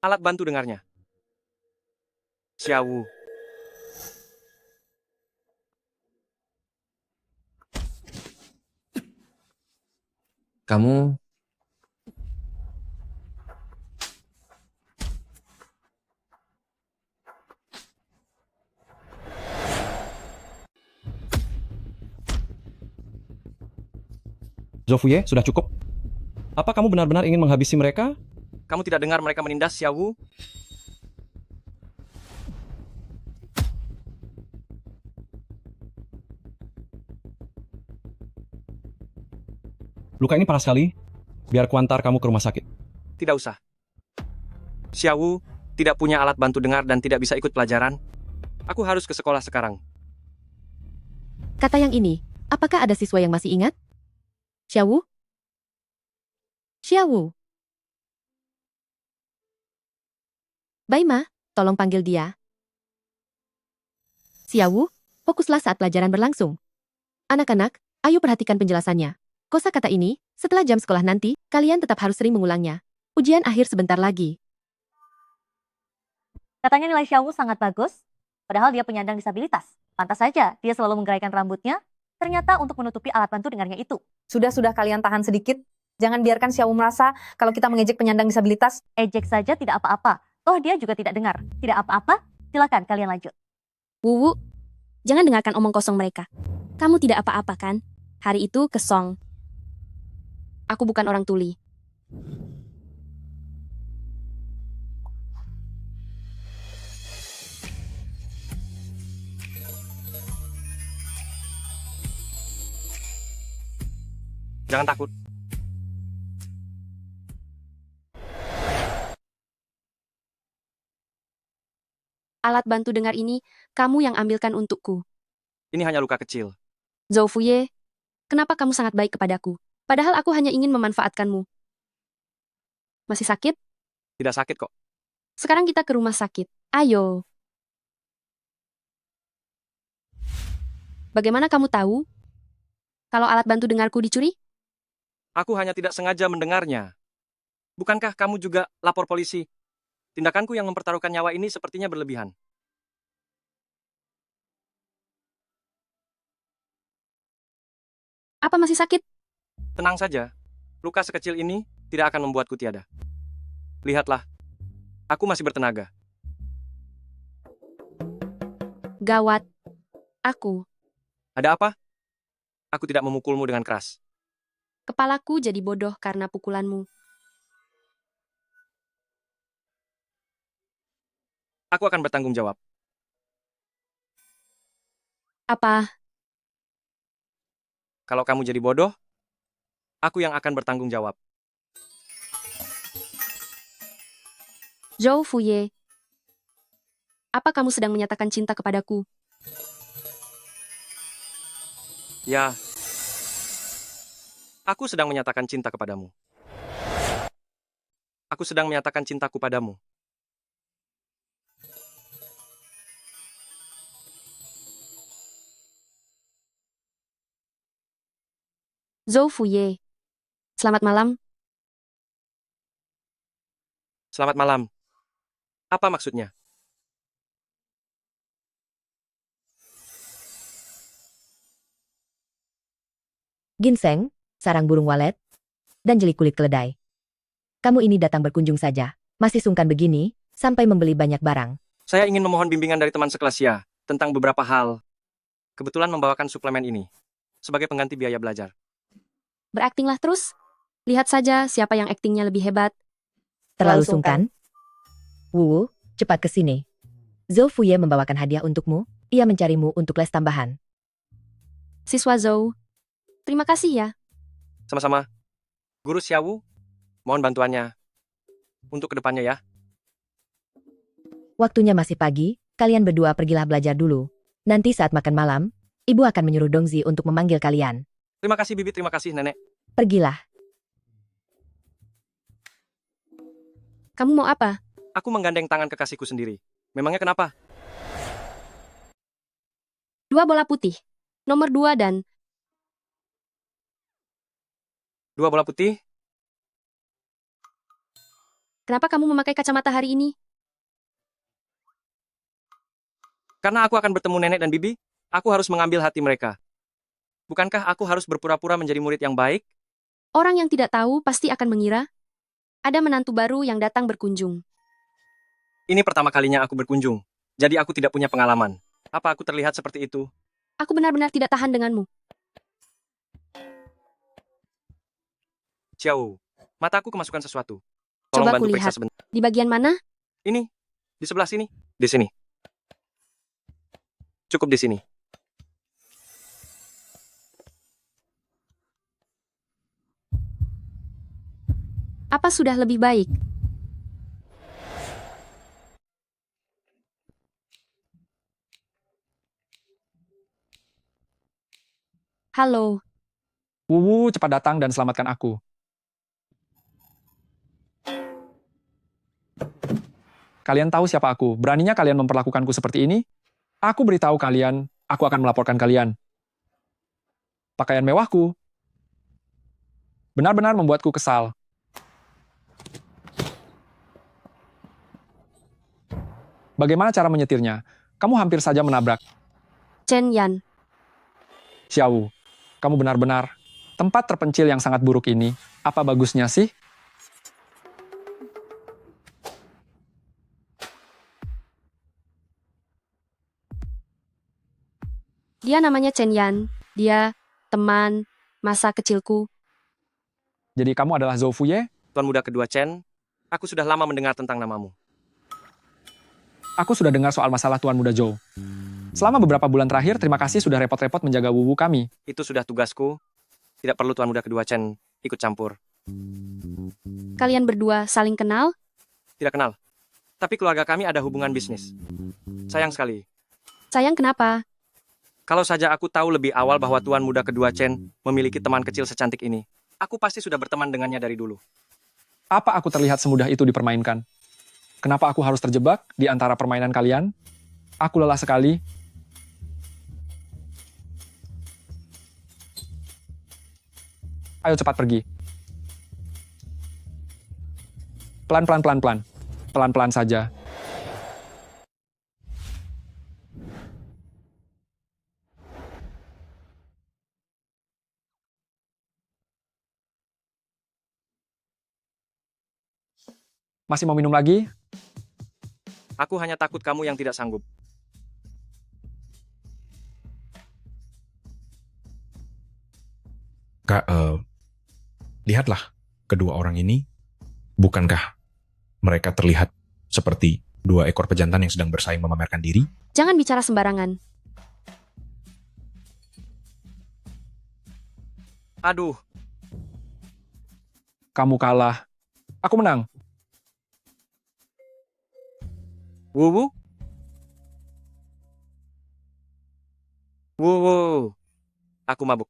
Alat bantu dengarnya. Xiaowu. Kamu Zofuye, sudah cukup. Apa kamu benar-benar ingin menghabisi mereka? Kamu tidak dengar mereka menindas Xiaowu? Luka ini parah sekali. Biar kuantar kamu ke rumah sakit. Tidak usah. Xiaowu tidak punya alat bantu dengar dan tidak bisa ikut pelajaran. Aku harus ke sekolah sekarang. Kata yang ini, apakah ada siswa yang masih ingat? Xiaowu? Xiaowu? Baima, tolong panggil dia. Xiaowu, fokuslah saat pelajaran berlangsung. Anak-anak, ayo perhatikan penjelasannya. Kosakata ini, setelah jam sekolah nanti, kalian tetap harus sering mengulangnya. Ujian akhir sebentar lagi. Katanya nilai Xiaowu sangat bagus, padahal dia penyandang disabilitas. Pantas saja dia selalu menggeraikan rambutnya, ternyata untuk menutupi alat bantu dengarnya itu. Sudah kalian tahan sedikit. Jangan biarkan Xiaowu merasa kalau kita mengejek penyandang disabilitas. Ejek saja tidak apa-apa. Toh dia juga tidak dengar. Tidak apa-apa, silakan kalian lanjut. Wuwu, jangan dengarkan omong kosong mereka. Kamu tidak apa-apa kan? Hari itu Kesong. Aku bukan orang tuli. Jangan takut. Alat bantu dengar ini, kamu yang ambilkan untukku. Ini hanya luka kecil. Zofuye, kenapa kamu sangat baik kepadaku? Padahal aku hanya ingin memanfaatkanmu. Masih sakit? Tidak sakit kok. Sekarang kita ke rumah sakit. Ayo. Bagaimana kamu tahu kalau alat bantu dengarku dicuri? Aku hanya tidak sengaja mendengarnya. Bukankah kamu juga lapor polisi? Tindakanku yang mempertaruhkan nyawa ini sepertinya berlebihan. Apa masih sakit? Tenang saja. Luka sekecil ini tidak akan membuatku tiada. Lihatlah. Aku masih bertenaga. Gawat. Aku. Ada apa? Aku tidak memukulmu dengan keras. Kepalaku jadi bodoh karena pukulanmu. Aku akan bertanggung jawab. Apa? Kalau kamu jadi bodoh, aku yang akan bertanggung jawab. Zhou Fuye, apa kamu sedang menyatakan cinta kepadaku? Ya, aku sedang menyatakan cinta kepadamu. Aku sedang menyatakan cintaku padamu. Zhou Fuye, selamat malam. Selamat malam. Apa maksudnya? Ginseng, sarang burung walet, dan jeli kulit keledai. Kamu ini datang berkunjung saja, masih sungkan begini, sampai membeli banyak barang. Saya ingin memohon bimbingan dari teman sekelas ya, tentang beberapa hal. Kebetulan membawakan suplemen ini, sebagai pengganti biaya belajar. Beraktinglah terus. Lihat saja siapa yang aktingnya lebih hebat. Terlalu sungkan? Wu, cepat ke sini. Zhou Fuye membawakan hadiah untukmu, ia mencarimu untuk les tambahan. Siswa Zhou, terima kasih ya. Sama-sama. Guru Xiaowu, mohon bantuannya. Untuk kedepannya ya. Waktunya masih pagi, kalian berdua pergilah belajar dulu. Nanti saat makan malam, ibu akan menyuruh Dongzi untuk memanggil kalian. Terima kasih Bibi, terima kasih Nenek. Pergilah. Kamu mau apa? Aku menggandeng tangan kekasihku sendiri. Memangnya kenapa? 2 bola putih. Nomor 2 dan 2 bola putih? kenapa kamu memakai kacamata hari ini? Karena aku akan bertemu Nenek dan Bibi, aku harus mengambil hati mereka. Bukankah aku harus berpura-pura menjadi murid yang baik? Orang yang tidak tahu pasti akan mengira ada menantu baru yang datang berkunjung. Ini pertama kalinya aku berkunjung, jadi aku tidak punya pengalaman. Apa aku terlihat seperti itu? Aku benar-benar tidak tahan denganmu. Xiao, mataku kemasukan sesuatu. Tolong Coba bantu kulihat. periksa sebentar. Di bagian mana? Ini, di sebelah sini. Di sini. Cukup di sini. Apa sudah lebih baik? Halo, Wuwu, cepat datang dan selamatkan aku. Kalian tahu siapa aku? Beraninya kalian memperlakukanku seperti ini? Aku beritahu kalian, aku akan melaporkan kalian. Pakaian mewahku benar-benar membuatku kesal. Bagaimana cara menyetirnya? Kamu hampir saja menabrak. Chen Yan. Xiao, kamu benar-benar tempat terpencil yang sangat buruk ini. Apa bagusnya sih? Dia namanya Chen Yan. Dia teman masa kecilku. Jadi kamu adalah Zhou Fuye? Tuan muda kedua Chen, aku sudah lama mendengar tentang namamu. Aku sudah dengar soal masalah Tuan Muda Zhou. Selama beberapa bulan terakhir, terima kasih sudah repot-repot menjaga wuwu kami. Itu sudah tugasku. Tidak perlu Tuan muda kedua Chen ikut campur. Kalian berdua saling kenal? Tidak kenal. Tapi keluarga kami ada hubungan bisnis. Sayang sekali. Sayang kenapa? Kalau saja aku tahu lebih awal bahwa Tuan muda kedua Chen memiliki teman kecil secantik ini, aku pasti sudah berteman dengannya dari dulu. Apa aku terlihat semudah itu dipermainkan? Kenapa aku harus terjebak di antara permainan kalian? Aku lelah sekali. Ayo cepat pergi. Pelan-pelan, pelan-pelan. Pelan-pelan saja. Masih mau minum lagi? Aku hanya takut kamu yang tidak sanggup. Kak, lihatlah kedua orang ini. Bukankah mereka terlihat seperti 2 ekor pejantan yang sedang bersaing memamerkan diri? Jangan bicara sembarangan. Aduh. Kamu kalah. Aku menang. Wuwu? Wuwu. Aku mabuk.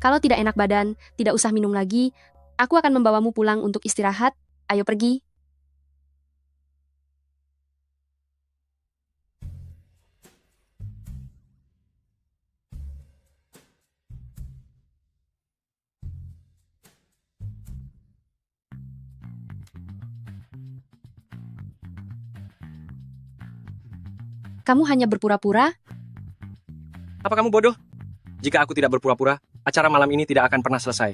Kalau tidak enak badan, tidak usah minum lagi. Aku akan membawamu pulang untuk istirahat. Ayo pergi. Kamu hanya berpura-pura? Apa kamu bodoh? Jika aku tidak berpura-pura, acara malam ini tidak akan pernah selesai.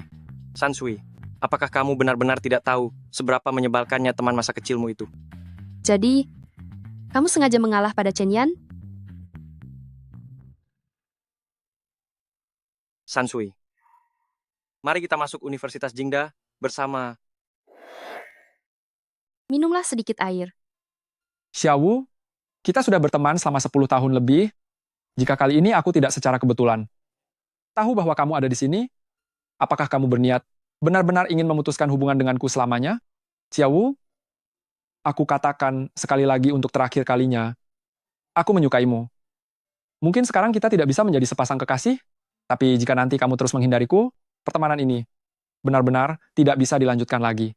Sansui, apakah kamu benar-benar tidak tahu seberapa menyebalkannya teman masa kecilmu itu? Jadi, kamu sengaja mengalah pada Chen Yan? Sansui, mari kita masuk Universitas Jingda bersama. Minumlah sedikit air. Xiaowu, kita sudah berteman selama 10 tahun lebih. Jika kali ini aku tidak secara kebetulan tahu bahwa kamu ada di sini, apakah kamu berniat benar-benar ingin memutuskan hubungan denganku selamanya? Xiaowu, aku katakan sekali lagi untuk terakhir kalinya, aku menyukaimu. Mungkin sekarang kita tidak bisa menjadi sepasang kekasih, tapi jika nanti kamu terus menghindariku, pertemanan ini benar-benar tidak bisa dilanjutkan lagi.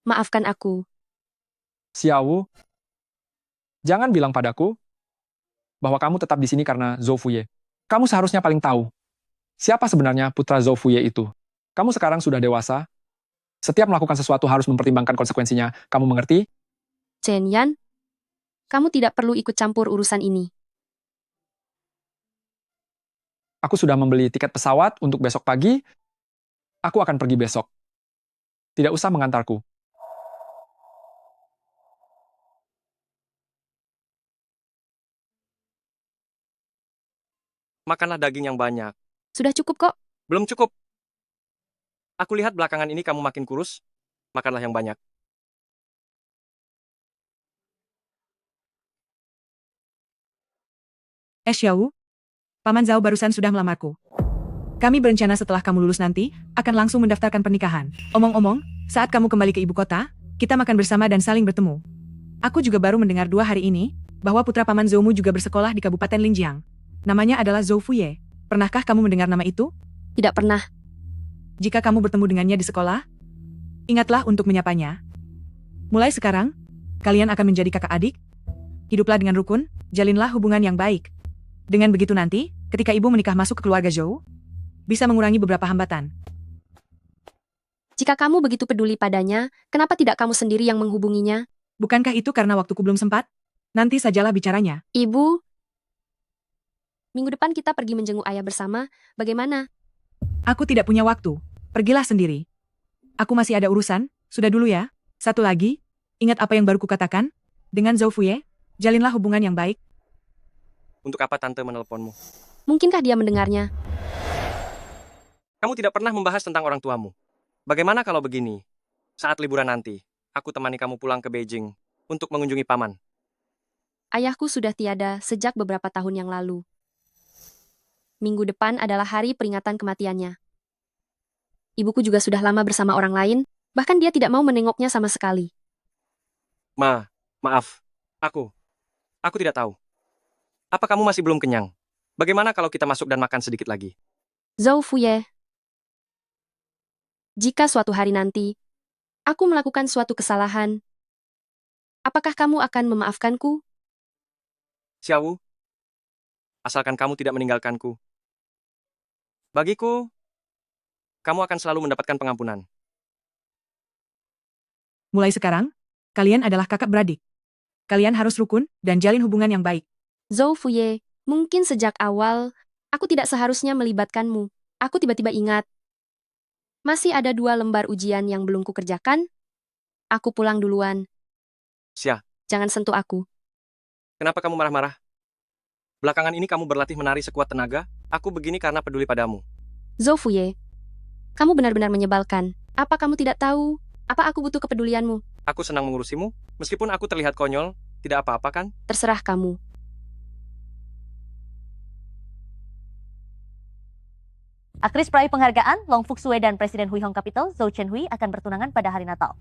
Maafkan aku. Xiaowu, jangan bilang padaku bahwa kamu tetap di sini karena Zhou Fuye. Kamu seharusnya paling tahu siapa sebenarnya putra Zhou Fuye itu. Kamu sekarang sudah dewasa. Setiap melakukan sesuatu harus mempertimbangkan konsekuensinya. Kamu mengerti? Chen Yan, kamu tidak perlu ikut campur urusan ini. Aku sudah membeli tiket pesawat untuk besok pagi. Aku akan pergi besok. Tidak usah mengantarku. Makanlah daging yang banyak. Sudah cukup kok. Belum cukup. Aku lihat belakangan ini kamu makin kurus. Makanlah yang banyak. Xiaowu, Paman Zhao barusan sudah melamarku. Kami berencana setelah kamu lulus nanti, akan langsung mendaftarkan pernikahan. Omong-omong, saat kamu kembali ke ibu kota, kita makan bersama dan saling bertemu. Aku juga baru mendengar 2 hari ini, bahwa putra Paman Zhoumu juga bersekolah di Kabupaten Linjiang. Namanya adalah Zhou Fuye. Pernahkah kamu mendengar nama itu? Tidak pernah. Jika kamu bertemu dengannya di sekolah, ingatlah untuk menyapanya. Mulai sekarang, kalian akan menjadi kakak adik. Hiduplah dengan rukun, jalinlah hubungan yang baik. Dengan begitu nanti, ketika ibu menikah masuk ke keluarga Zhou, bisa mengurangi beberapa hambatan. Jika kamu begitu peduli padanya, kenapa tidak kamu sendiri yang menghubunginya? Bukankah itu karena waktuku belum sempat? Nanti sajalah bicaranya. Ibu, minggu depan kita pergi menjenguk ayah bersama, bagaimana? Aku tidak punya waktu. Pergilah sendiri. Aku masih ada urusan, sudah dulu ya. Satu lagi, ingat apa yang baru kukatakan? Dengan Zhou Fuye, jalinlah hubungan yang baik. Untuk apa tante menelponmu? Mungkinkah dia mendengarnya? Kamu tidak pernah membahas tentang orang tuamu. Bagaimana kalau begini? Saat liburan nanti, aku temani kamu pulang ke Beijing untuk mengunjungi paman. Ayahku sudah tiada sejak beberapa tahun yang lalu. Minggu depan adalah hari peringatan kematiannya. Ibuku juga sudah lama bersama orang lain, bahkan dia tidak mau menengoknya sama sekali. Maaf. Aku tidak tahu. Apa kamu masih belum kenyang? Bagaimana kalau kita masuk dan makan sedikit lagi? Zhou Fuye, jika suatu hari nanti, aku melakukan suatu kesalahan, apakah kamu akan memaafkanku? Xiaowu, asalkan kamu tidak meninggalkanku. Bagiku, kamu akan selalu mendapatkan pengampunan. Mulai sekarang, kalian adalah kakak beradik. Kalian harus rukun dan jalin hubungan yang baik. Zhou Fuye, mungkin sejak awal, aku tidak seharusnya melibatkanmu. Aku tiba-tiba ingat. Masih ada 2 lembar ujian yang belum kukerjakan. Aku pulang duluan. Jangan sentuh aku. Kenapa kamu marah-marah? Belakangan ini kamu berlatih menari sekuat tenaga. Aku begini karena peduli padamu. Zhou Fuye, kamu benar-benar menyebalkan. Apa kamu tidak tahu? Apa aku butuh kepedulianmu? Aku senang mengurusimu, meskipun aku terlihat konyol. Tidak apa-apa kan? Terserah kamu. Aktris peraih penghargaan Long Fuksue dan Presiden Hui Hong Capital Zhou Chenhui akan bertunangan pada hari Natal.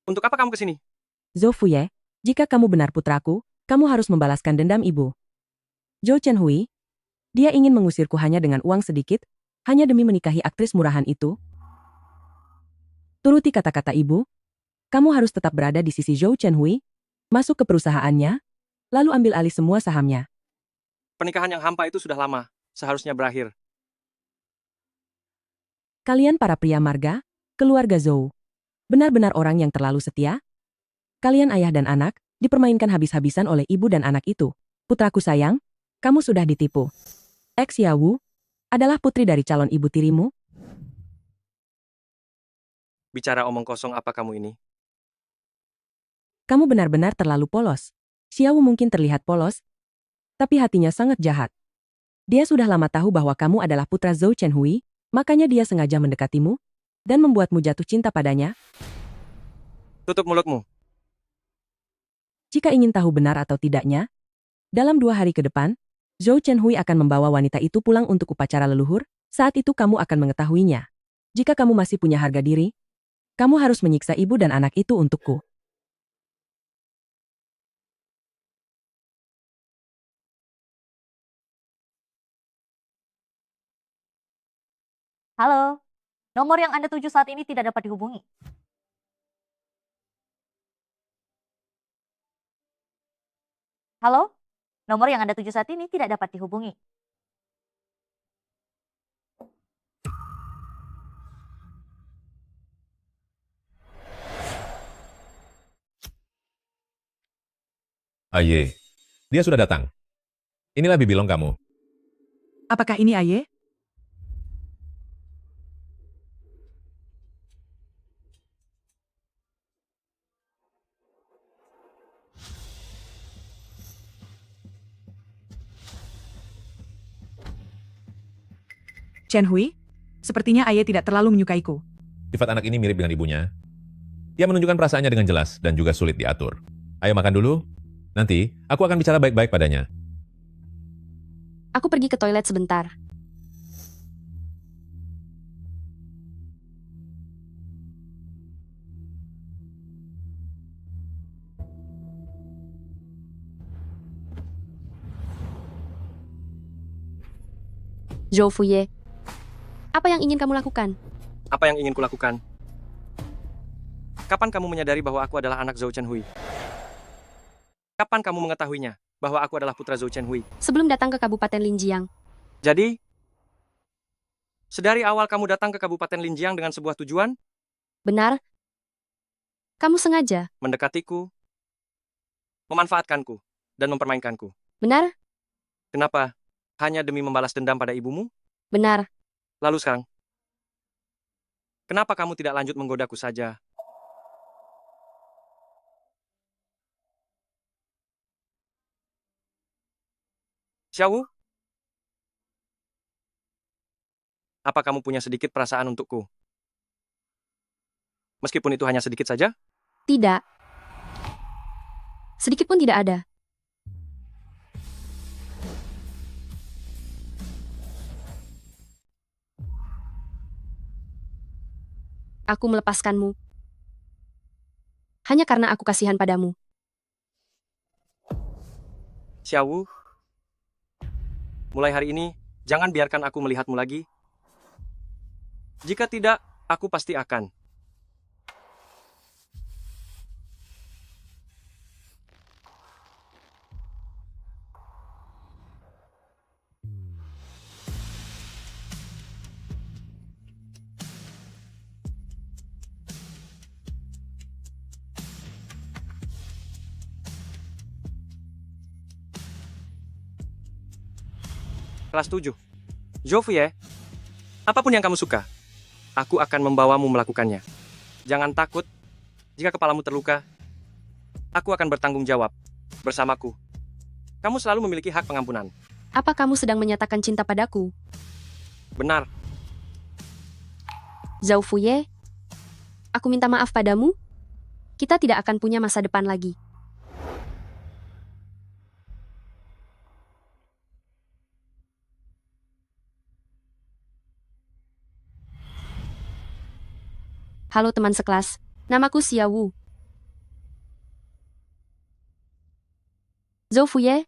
Untuk apa kamu ke sini? Zhou Fuye, jika kamu benar putraku, kamu harus membalaskan dendam ibu. Zhou Chenhui, dia ingin mengusirku hanya dengan uang sedikit, hanya demi menikahi aktris murahan itu. Turuti kata-kata ibu, kamu harus tetap berada di sisi Zhou Chenhui, masuk ke perusahaannya, lalu ambil alih semua sahamnya. Pernikahan yang hampa itu sudah lama, seharusnya berakhir. Kalian para pria marga, keluarga Zhou, benar-benar orang yang terlalu setia? Kalian ayah dan anak, dipermainkan habis-habisan oleh ibu dan anak itu. Putraku sayang, kamu sudah ditipu. X Yawu adalah putri dari calon ibu tirimu. Bicara omong kosong apa kamu ini? Kamu benar-benar terlalu polos. Xiawu mungkin terlihat polos, tapi hatinya sangat jahat. Dia sudah lama tahu bahwa kamu adalah putra Zhou Chenhui, makanya dia sengaja mendekatimu dan membuatmu jatuh cinta padanya. Tutup mulutmu. Jika ingin tahu benar atau tidaknya, dalam 2 hari ke depan, Zhou Chenhui akan membawa wanita itu pulang untuk upacara leluhur, saat itu kamu akan mengetahuinya. Jika kamu masih punya harga diri, kamu harus menyiksa ibu dan anak itu untukku. Halo, nomor yang Anda tuju saat ini tidak dapat dihubungi. Halo, nomor yang Anda tuju saat ini tidak dapat dihubungi. Aye, dia sudah datang. Inilah bibilong kamu. Apakah ini Aye? Chen Hui, sepertinya Aye tidak terlalu menyukaiku. Sifat anak ini mirip dengan ibunya. Dia menunjukkan perasaannya dengan jelas dan juga sulit diatur. Ayo makan dulu. Nanti, aku akan bicara baik-baik padanya. Aku pergi ke toilet sebentar. Zhou Fuye, apa yang ingin kamu lakukan? Apa yang ingin kulakukan? Kapan kamu menyadari bahwa aku adalah anak Zhou Chenhui? Kapan kamu mengetahuinya bahwa aku adalah putra Zhou Chenhui? Sebelum datang ke Kabupaten Linjiang. Jadi, sedari awal kamu datang ke Kabupaten Linjiang dengan sebuah tujuan? Benar? Kamu sengaja Mendekatiku, memanfaatkanku, dan mempermainkanku. Benar? Kenapa? Hanya demi membalas dendam pada ibumu? Benar. Lalu sekarang, kenapa kamu tidak lanjut menggodaku saja? Xiaowu? Apa kamu punya sedikit perasaan untukku? Meskipun itu hanya sedikit saja? Tidak. Sedikit pun tidak ada. Aku melepaskanmu. Hanya karena aku kasihan padamu. Xiaowu, mulai hari ini, jangan biarkan aku melihatmu lagi. Jika tidak, aku pasti akan. Kelas 7. Zhou Fuye, apapun yang kamu suka, aku akan membawamu melakukannya. Jangan takut, jika kepalamu terluka, aku akan bertanggung jawab. Bersamaku, kamu selalu memiliki hak pengampunan. Apa kamu sedang menyatakan cinta padaku? Benar. Zhou Fuye, aku minta maaf padamu. Kita tidak akan punya masa depan lagi. Halo teman sekelas, namaku Xiaowu. Zhou Fuye,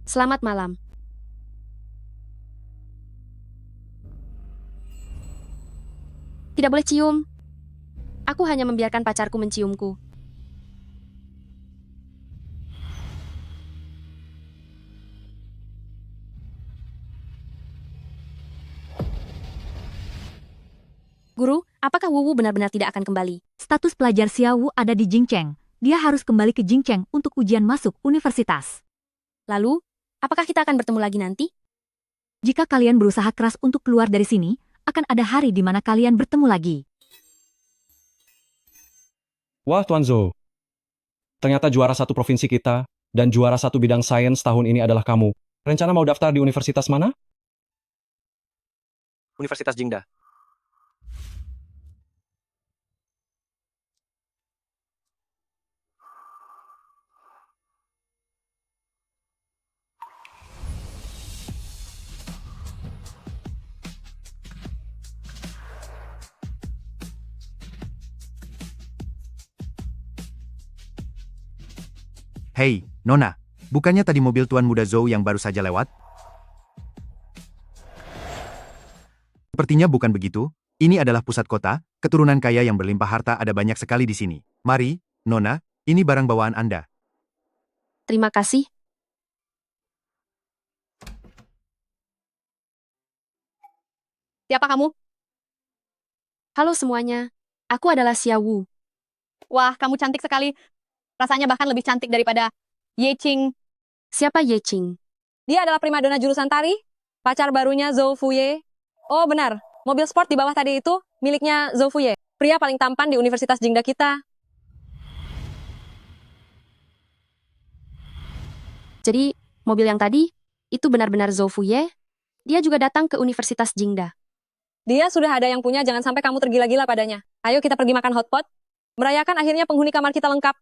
selamat malam. Tidak boleh cium. Aku hanya membiarkan pacarku menciumku. Guru, apakah Wu Wu benar-benar tidak akan kembali? Status pelajar Xiaowu ada di Jingcheng. Dia harus kembali ke Jingcheng untuk ujian masuk universitas. Lalu, apakah kita akan bertemu lagi nanti? Jika kalian berusaha keras untuk keluar dari sini, akan ada hari di mana kalian bertemu lagi. Wah, Tuan Zhou. Ternyata juara satu provinsi kita dan juara satu bidang sains tahun ini adalah kamu. Rencana mau daftar di universitas mana? Universitas Jingda. Hei, Nona, bukannya tadi mobil Tuan Muda Zhou yang baru saja lewat? Sepertinya bukan begitu. Ini adalah pusat kota, keturunan kaya yang berlimpah harta ada banyak sekali di sini. Mari, Nona, ini barang bawaan Anda. Terima kasih. Siapa kamu? Halo semuanya, aku adalah Xia Wu. Wah, kamu cantik sekali. Rasanya bahkan lebih cantik daripada Ye Qing. Siapa Ye Qing? Dia adalah primadona jurusan tari, pacar barunya Zhou Fuye. Oh benar, mobil sport di bawah tadi itu miliknya Zhou Fuye, pria paling tampan di Universitas Jingda kita. Jadi, mobil yang tadi, itu benar-benar Zhou Fuye? Dia juga datang ke Universitas Jingda. Dia sudah ada yang punya, jangan sampai kamu tergila-gila padanya. Ayo kita pergi makan hotpot, merayakan akhirnya penghuni kamar kita lengkap.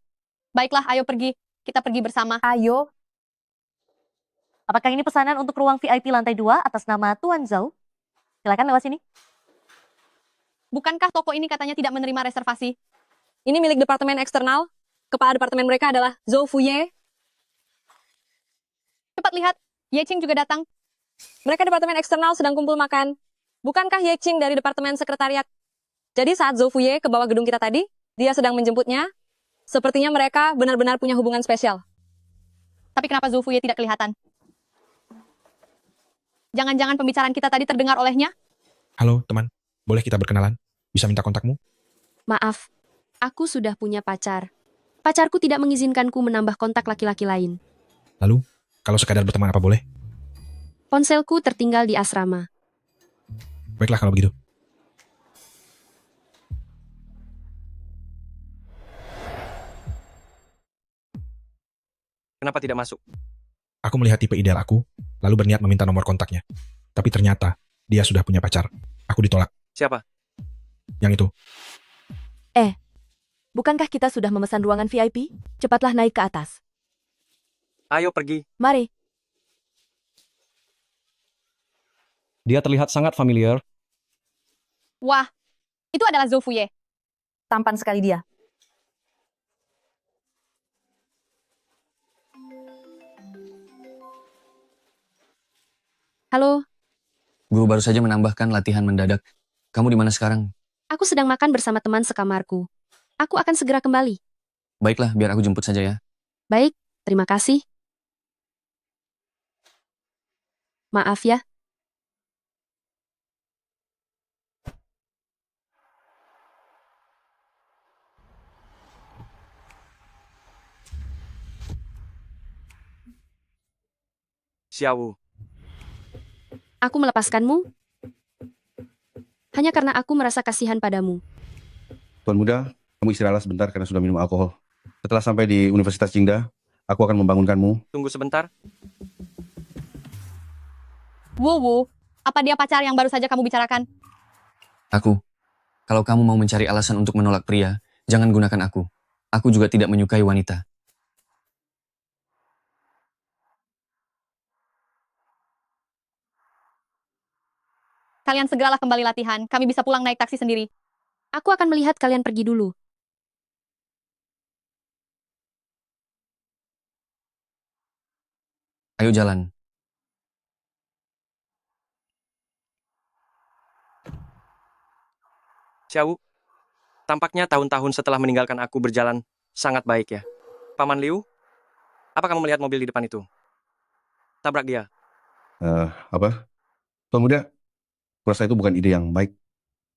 Baiklah, ayo pergi. Kita pergi bersama. Ayo. Apakah ini pesanan untuk ruang VIP lantai 2 atas nama Tuan Zhou? Silakan lewat sini. Bukankah toko ini katanya tidak menerima reservasi? Ini milik departemen eksternal. Kepala departemen mereka adalah Zhou Fuye. Cepat lihat, Ye Qing juga datang. Mereka departemen eksternal sedang kumpul makan. Bukankah Ye Qing dari departemen sekretariat? Jadi saat Zhou Fuye ke bawah gedung kita tadi, dia sedang menjemputnya. Sepertinya mereka benar-benar punya hubungan spesial. Tapi kenapa Zhou Fuye tidak kelihatan? Jangan-jangan pembicaraan kita tadi terdengar olehnya? Halo, teman. Boleh kita berkenalan? Bisa minta kontakmu? Maaf, aku sudah punya pacar. Pacarku tidak mengizinkanku menambah kontak laki-laki lain. Lalu, kalau sekadar berteman apa boleh? Ponselku tertinggal di asrama. Baiklah kalau begitu. Kenapa tidak masuk? Aku melihat tipe ideal aku, lalu berniat meminta nomor kontaknya. Tapi ternyata, dia sudah punya pacar. Aku ditolak. Siapa? Yang itu. Bukankah kita sudah memesan ruangan VIP? Cepatlah naik ke atas. Ayo pergi. Mari. Dia terlihat sangat familiar. Wah, itu adalah Zhou Fuye. Tampan sekali dia. Halo, Guru baru saja menambahkan latihan mendadak. Kamu di mana sekarang? aku sedang makan bersama teman sekamarku. Aku akan segera kembali. Baiklah, biar aku jemput saja ya. Baik, terima kasih. Maaf ya. Xiaowu. Aku melepaskanmu hanya karena aku merasa kasihan padamu. Tuan Muda, kamu istirahatlah sebentar karena sudah minum alkohol. Setelah sampai di Universitas Jingda, aku akan membangunkanmu. Tunggu sebentar. Wu, apa dia pacar yang baru saja kamu bicarakan? Aku. Kalau kamu mau mencari alasan untuk menolak pria, jangan gunakan aku. Aku juga tidak menyukai wanita. Kalian segeralah kembali latihan. Kami bisa pulang naik taksi sendiri. Aku akan melihat kalian pergi dulu. Ayo jalan. Xiawu, tampaknya tahun-tahun setelah meninggalkan aku berjalan sangat baik ya. Paman Liu, apa kamu melihat mobil di depan itu? Tabrak dia. Apa? Tuan Muda, kurasa itu bukan ide yang baik.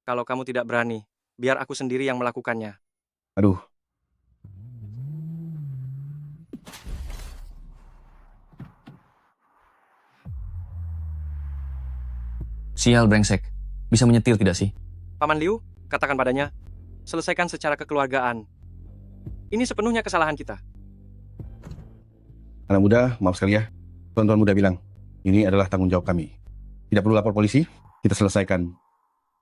Kalau kamu tidak berani, biar aku sendiri yang melakukannya. Aduh, Sial brengsek. Bisa menyetir tidak sih? Paman Liu, katakan padanya, selesaikan secara kekeluargaan. Ini sepenuhnya kesalahan kita. anak muda, maaf sekali ya. Tuan-tuan muda bilang, ini adalah tanggung jawab kami. Tidak perlu lapor polisi, kita selesaikan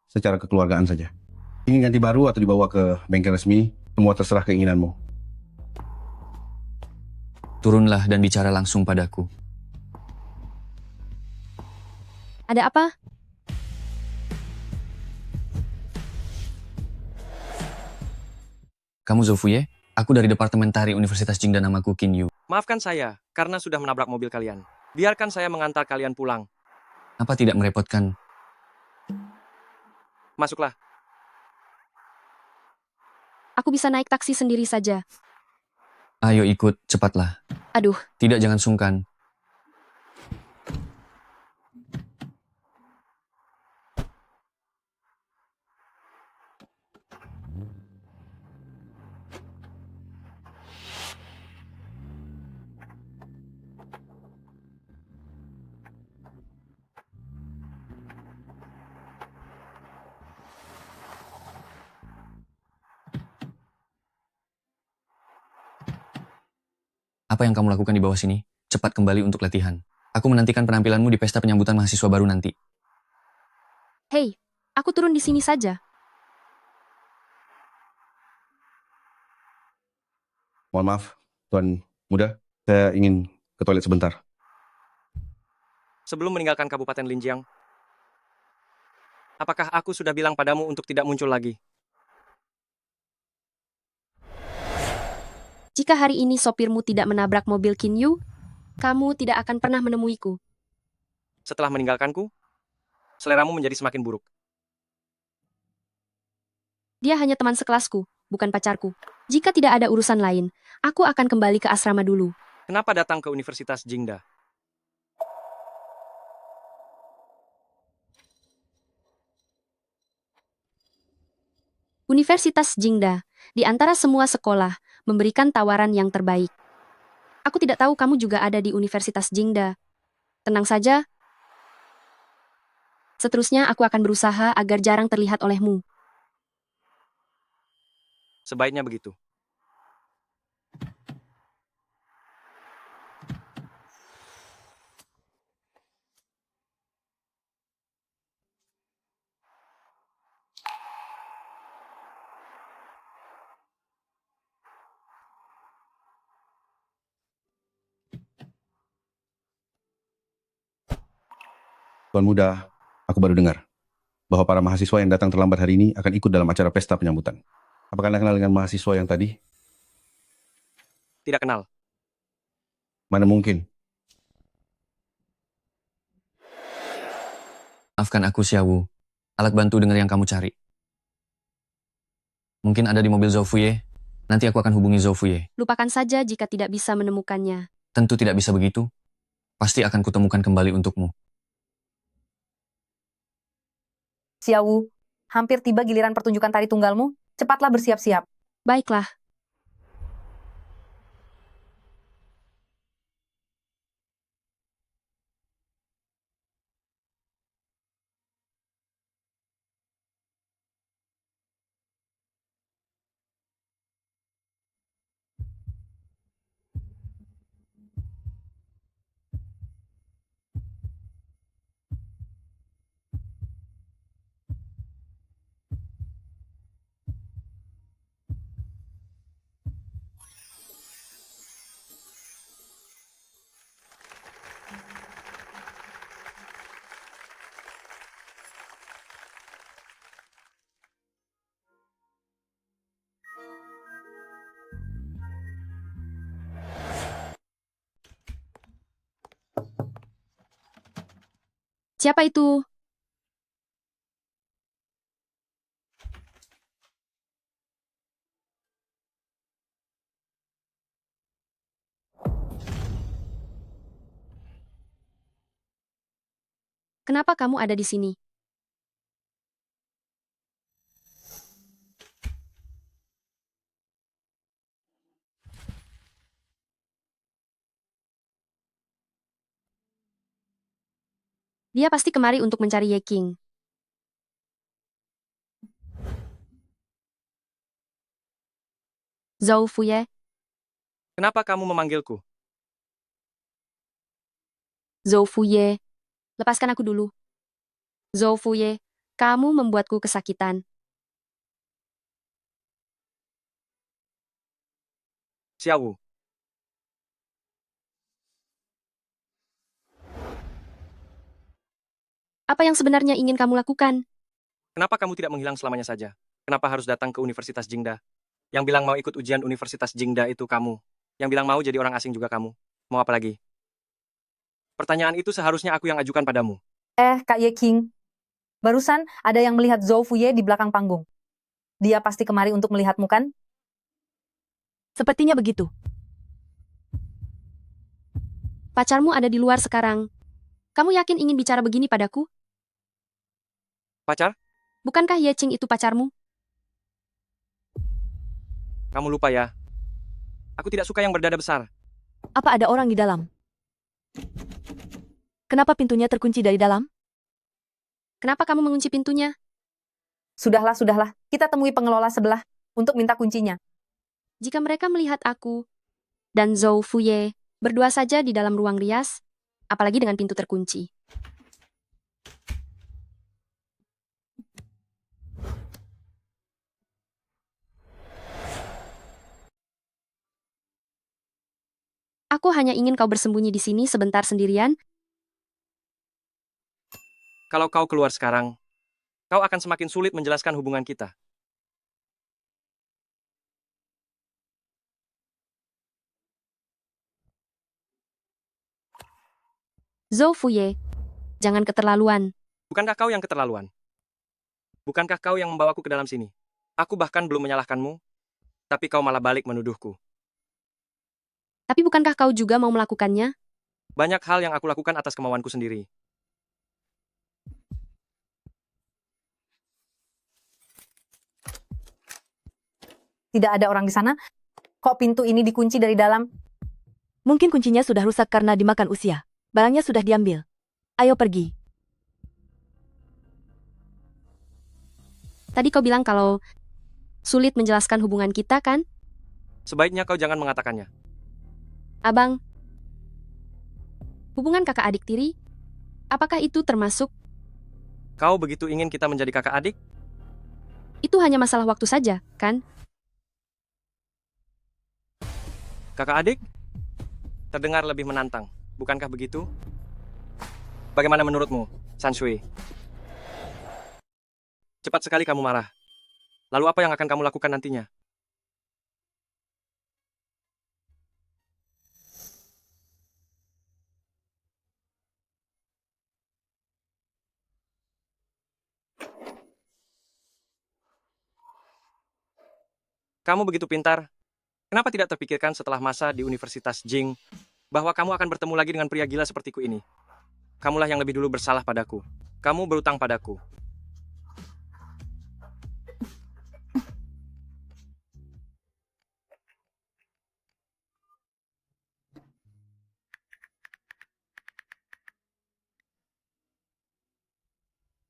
secara kekeluargaan saja. Ingin ganti baru atau dibawa ke bengkel resmi, semua terserah keinginanmu. Turunlah dan bicara langsung padaku. Ada apa? Kamu Zhou Fuye? Aku dari Departemen Tari Universitas Jingda, namaku Qin Yu. Maafkan saya, karena sudah menabrak mobil kalian. Biarkan saya mengantar kalian pulang. Apa tidak merepotkan? Masuklah. Aku bisa naik taksi sendiri saja. Ayo ikut, cepatlah. Aduh, Tidak, jangan sungkan. Apa yang kamu lakukan di bawah sini? Cepat kembali untuk latihan. Aku menantikan penampilanmu di pesta penyambutan mahasiswa baru nanti. hei, aku turun di sini saja. Mohon maaf, Tuan Muda, saya ingin ke toilet sebentar. Sebelum meninggalkan Kabupaten Linjiang, apakah aku sudah bilang padamu untuk tidak muncul lagi? Jika hari ini sopirmu tidak menabrak mobil Qin Yu, kamu tidak akan pernah menemuiku. Setelah meninggalkanku, seleramu menjadi semakin buruk. Dia hanya teman sekelasku, bukan pacarku. Jika tidak ada urusan lain, aku akan kembali ke asrama dulu. Kenapa datang ke Universitas Jingda? Universitas Jingda, di antara semua sekolah, memberikan tawaran yang terbaik. Aku tidak tahu kamu juga ada di Universitas Jingda. Tenang saja. Seterusnya aku akan berusaha agar jarang terlihat olehmu. Sebaiknya begitu. Tuan Muda, aku baru dengar bahwa para mahasiswa yang datang terlambat hari ini akan ikut dalam acara pesta penyambutan. Apakah Anda kenal dengan mahasiswa yang tadi? Tidak kenal. Mana mungkin? Maafkan aku, Xiawu. Alat bantu dengar yang kamu cari. Mungkin ada di mobil Zhou Fuye. Nanti aku akan hubungi Zhou Fuye. Lupakan saja jika tidak bisa menemukannya. Tentu tidak bisa begitu. Pasti akan kutemukan kembali untukmu. Xiawu, hampir tiba giliran pertunjukan tari tunggalmu. Cepatlah bersiap-siap. Baiklah. Siapa itu? Kenapa kamu ada di sini? Dia pasti kemari untuk mencari Ye King. Zhou Fuye, Kenapa kamu memanggilku? Zhou Fuye, lepaskan aku dulu. Zhou Fuye, kamu membuatku kesakitan. Xiaowu, Apa yang sebenarnya ingin kamu lakukan? kenapa kamu tidak menghilang selamanya saja? Kenapa harus datang ke Universitas Jingda? Yang bilang mau ikut ujian Universitas Jingda itu kamu. Yang bilang mau jadi orang asing juga kamu. Mau apa lagi? Pertanyaan itu seharusnya aku yang ajukan padamu. Kak Ye King. Barusan ada yang melihat Zhou Fuye di belakang panggung. Dia pasti kemari untuk melihatmu kan? Sepertinya begitu. Pacarmu ada di luar sekarang. Kamu yakin ingin bicara begini padaku? Pacar? Bukankah Ye Qing itu pacarmu? Kamu lupa ya. Aku tidak suka yang berdada besar. Apa ada orang di dalam? Kenapa pintunya terkunci dari dalam? Kenapa kamu mengunci pintunya? Sudahlah, sudahlah. Kita temui pengelola sebelah untuk minta kuncinya. Jika mereka melihat aku dan Zhou Fuye berdua saja di dalam ruang rias, apalagi dengan pintu terkunci. Aku hanya ingin kau bersembunyi di sini sebentar sendirian. Kalau kau keluar sekarang, kau akan semakin sulit menjelaskan hubungan kita. Zhou Fuye, jangan keterlaluan. Bukankah kau yang keterlaluan? Bukankah kau yang membawaku ke dalam sini? Aku bahkan belum menyalahkanmu, tapi kau malah balik menuduhku. Tapi bukankah kau juga mau melakukannya? Banyak hal yang aku lakukan atas kemauanku sendiri. Tidak ada orang di sana. Kok pintu ini dikunci dari dalam? Mungkin kuncinya sudah rusak karena dimakan usia. Barangnya sudah diambil. Ayo pergi. Tadi kau bilang kalau sulit menjelaskan hubungan kita, kan? Sebaiknya kau jangan mengatakannya. Abang, hubungan kakak adik tiri, apakah itu termasuk? Kau begitu ingin kita menjadi kakak adik? Itu hanya masalah waktu saja, kan? Kakak adik? Terdengar lebih menantang, bukankah begitu? Bagaimana menurutmu, Sanshui? Cepat sekali kamu marah. Lalu apa yang akan kamu lakukan nantinya? Kamu begitu pintar. Kenapa tidak terpikirkan setelah masa di Universitas Jing bahwa kamu akan bertemu lagi dengan pria gila sepertiku ini? Kamulah yang lebih dulu bersalah padaku. Kamu berutang padaku.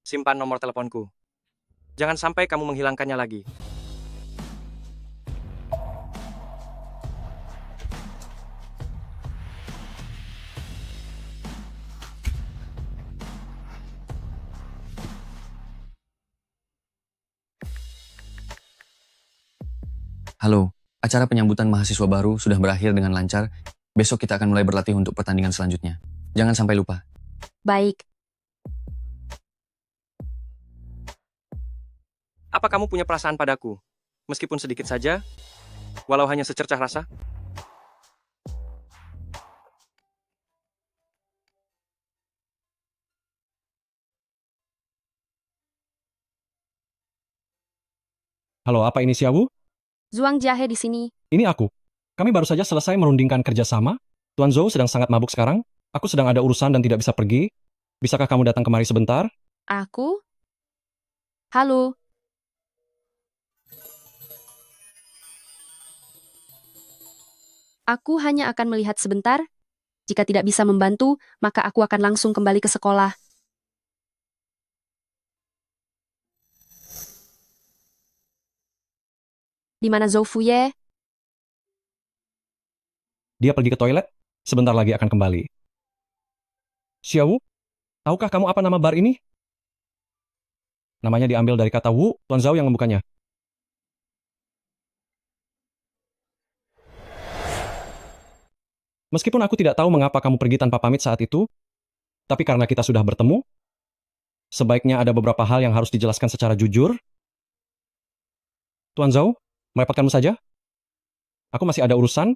Simpan nomor teleponku. Jangan sampai kamu menghilangkannya lagi. Halo, acara penyambutan mahasiswa baru sudah berakhir dengan lancar. Besok kita akan mulai berlatih untuk pertandingan selanjutnya. Jangan sampai lupa. Baik. Apa kamu punya perasaan padaku? Meskipun sedikit saja, walau hanya secercah rasa? Halo, apa ini Xiaowu? Zhuang Jiahe di sini. Ini aku. Kami baru saja selesai merundingkan kerjasama. Tuan Zhou sedang sangat mabuk sekarang. Aku sedang ada urusan dan tidak bisa pergi. Bisakah kamu datang kemari sebentar? Aku? Halo. Aku hanya akan melihat sebentar. Jika tidak bisa membantu, maka aku akan langsung kembali ke sekolah. Di mana Zhou Fuye? Dia pergi ke toilet. Sebentar lagi akan kembali. Xiaowu, tahukah kamu apa nama bar ini? Namanya diambil dari kata Wu, Tuan Zhao yang membukanya. Meskipun aku tidak tahu mengapa kamu pergi tanpa pamit saat itu, tapi karena kita sudah bertemu, sebaiknya ada beberapa hal yang harus dijelaskan secara jujur. Tuan Zhao, merepotkanmu saja? Aku masih ada urusan.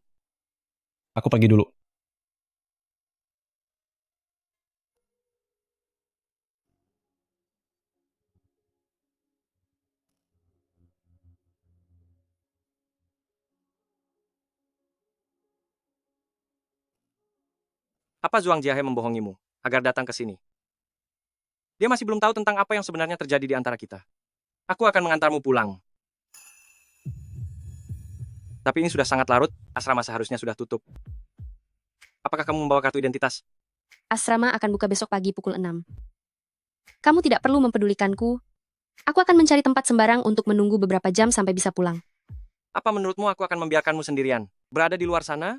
Aku pergi dulu. Apa Zhuang Jiahe membohongimu agar datang ke sini? Dia masih belum tahu tentang apa yang sebenarnya terjadi di antara kita. Aku akan mengantarmu pulang. Tapi ini sudah sangat larut, asrama seharusnya sudah tutup. Apakah kamu membawa kartu identitas? Asrama akan buka besok pagi pukul 6. Kamu tidak perlu mempedulikanku. Aku akan mencari tempat sembarang untuk menunggu beberapa jam sampai bisa pulang. Apa menurutmu aku akan membiarkanmu sendirian? Berada di luar sana?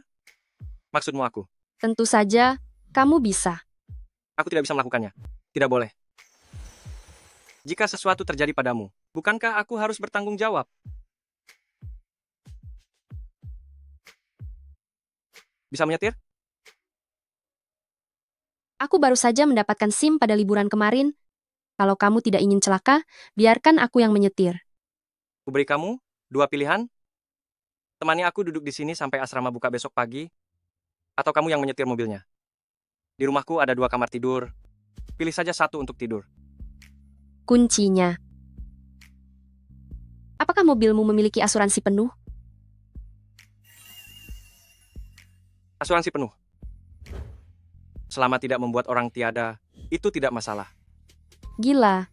Maksudmu aku? Tentu saja, kamu bisa. Aku tidak bisa melakukannya. Tidak boleh. Jika sesuatu terjadi padamu, bukankah aku harus bertanggung jawab? Bisa menyetir? Aku baru saja mendapatkan SIM pada liburan kemarin. Kalau kamu tidak ingin celaka, biarkan aku yang menyetir. Kuberi kamu 2 pilihan. Temani aku duduk di sini sampai asrama buka besok pagi, atau kamu yang menyetir mobilnya. Di rumahku ada 2 kamar tidur. Pilih saja satu untuk tidur. Kuncinya. Apakah mobilmu memiliki asuransi penuh? Asuransi penuh. Selama tidak membuat orang tiada, itu tidak masalah. Gila.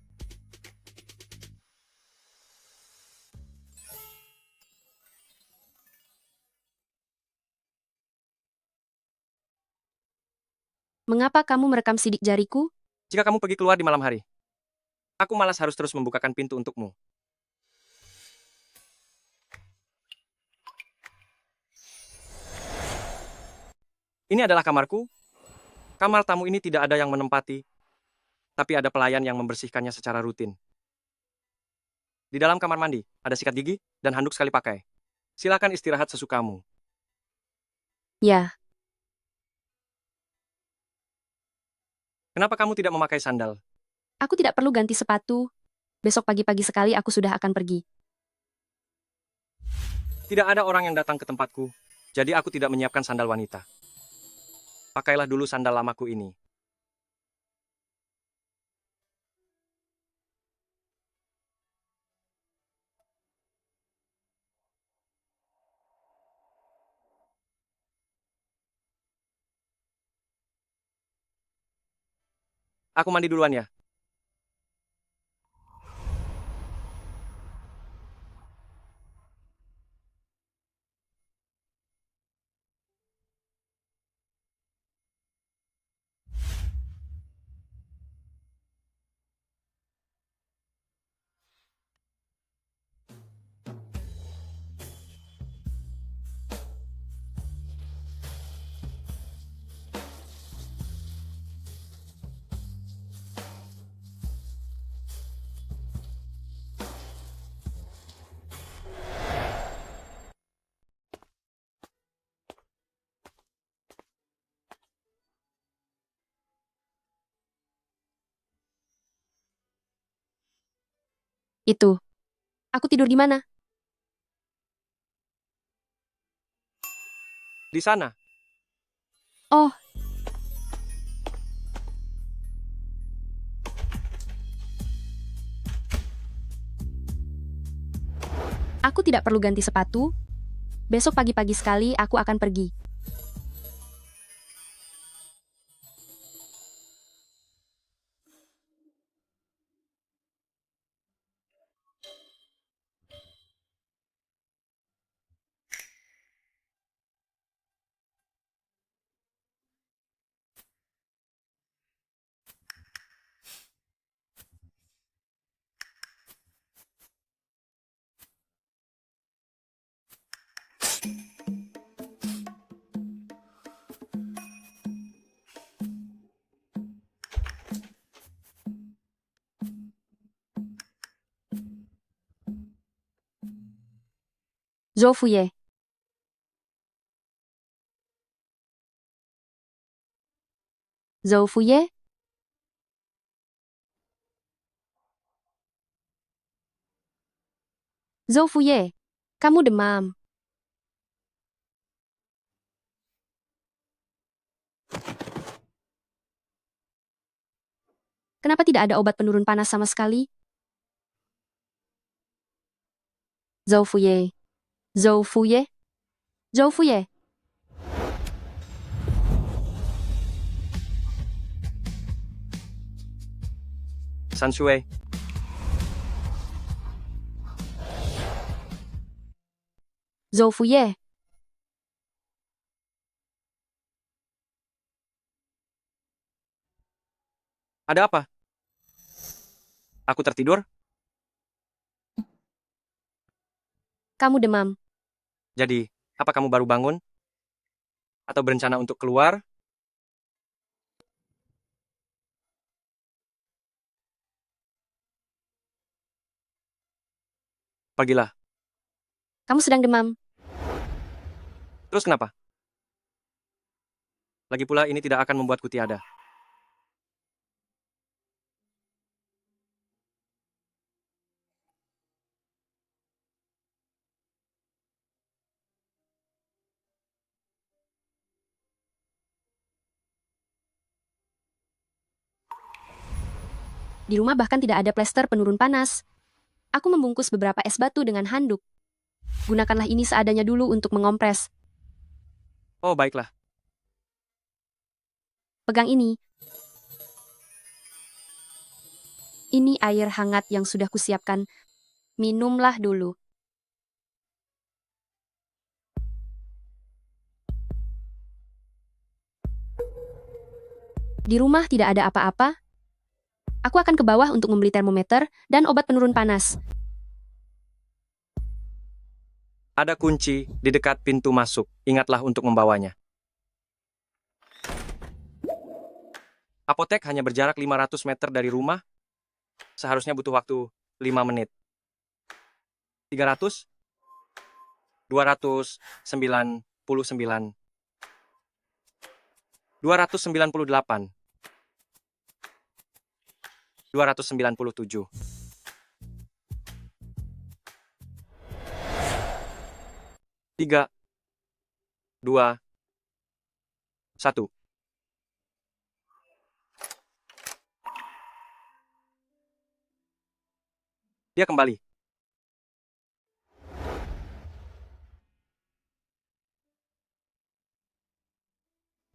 Mengapa kamu merekam sidik jariku? Jika kamu pergi keluar di malam hari, aku malas harus terus membukakan pintu untukmu. Ini adalah kamarku. Kamar tamu ini tidak ada yang menempati, tapi ada pelayan yang membersihkannya secara rutin. Di dalam kamar mandi, ada sikat gigi dan handuk sekali pakai. Silakan istirahat sesukamu. Ya. Kenapa kamu tidak memakai sandal? Aku tidak perlu ganti sepatu. Besok pagi-pagi sekali aku sudah akan pergi. Tidak ada orang yang datang ke tempatku, jadi aku tidak menyiapkan sandal wanita. Pakailah dulu sandal lamaku ini. Aku mandi duluan ya. Itu. Aku tidur di mana? Di sana. Oh. Aku tidak perlu ganti sepatu. Besok pagi-pagi sekali aku akan pergi. Zhou Fuye. Zhou Fuye? Zhou Fuye, kamu demam. Kenapa tidak ada obat penurun panas sama sekali? Zhou Fuye. Zhou Fuye? Zhou Fuye. San Shui. Zhou Fuye. Ada apa? Aku tertidur? Kamu demam. Jadi, apa kamu baru bangun? Atau berencana untuk keluar? Pergilah. Kamu sedang demam. Terus kenapa? Lagi pula ini tidak akan membuatku tiada. Di rumah bahkan tidak ada plester penurun panas. Aku membungkus beberapa es batu dengan handuk. Gunakanlah ini seadanya dulu untuk mengompres. Oh, baiklah. Pegang ini. Ini air hangat yang sudah kusiapkan. Minumlah dulu. Di rumah tidak ada apa-apa. Aku akan ke bawah untuk membeli termometer dan obat penurun panas. Ada kunci di dekat pintu masuk. Ingatlah untuk membawanya. Apotek hanya berjarak 500 meter dari rumah. Seharusnya butuh waktu 5 menit. 300? 299. 298. 297. 3, 2, 1. Dia kembali.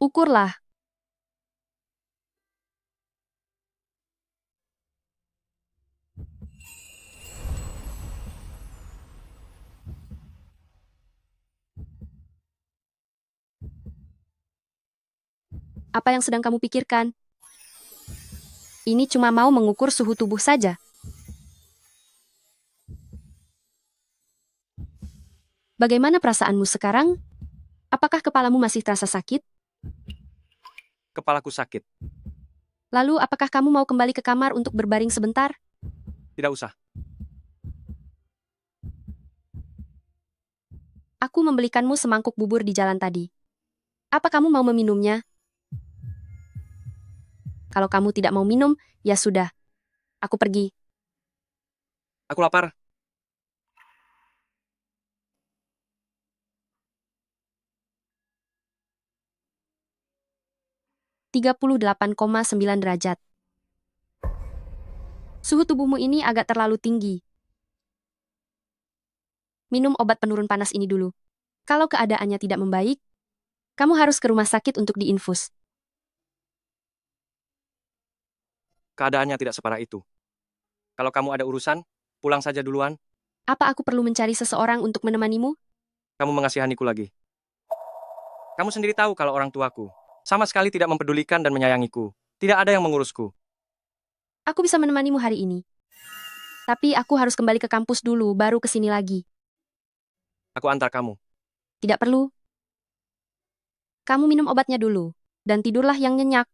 Ukurlah. Apa yang sedang kamu pikirkan? Ini cuma mau mengukur suhu tubuh saja. Bagaimana perasaanmu sekarang? Apakah kepalamu masih terasa sakit? Kepalaku sakit. Lalu apakah kamu mau kembali ke kamar untuk berbaring sebentar? Tidak usah. Aku membelikanmu semangkuk bubur di jalan tadi. Apa kamu mau meminumnya? Kalau kamu tidak mau minum, ya sudah. Aku pergi. Aku lapar. (38,9 derajat). Suhu tubuhmu ini agak terlalu tinggi. minum obat penurun panas ini dulu. Kalau keadaannya tidak membaik, kamu harus ke rumah sakit untuk diinfus. Keadaannya tidak separah itu. Kalau kamu ada urusan, pulang saja duluan. Apa aku perlu mencari seseorang untuk menemanimu? Kamu mengasihaniku lagi. Kamu sendiri tahu kalau orang tuaku sama sekali tidak mempedulikan dan menyayangiku. Tidak ada yang mengurusku. Aku bisa menemanimu hari ini. Tapi aku harus kembali ke kampus dulu, baru ke sini lagi. Aku antar kamu. Tidak perlu. Kamu minum obatnya dulu, dan tidurlah yang nyenyak.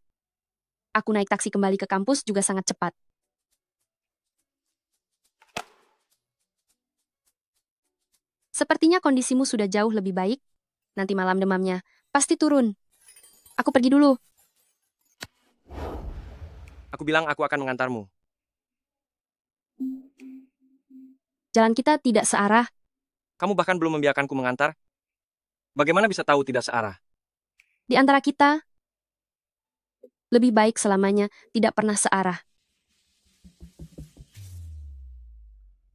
Aku naik taksi kembali ke kampus juga sangat cepat. Sepertinya kondisimu sudah jauh lebih baik. Nanti malam demamnya pasti turun. Aku pergi dulu. Aku bilang aku akan mengantarmu. Jalan kita tidak searah. Kamu bahkan belum membiarkanku mengantar. Bagaimana bisa tahu tidak searah? Di antara kita, lebih baik selamanya tidak pernah searah.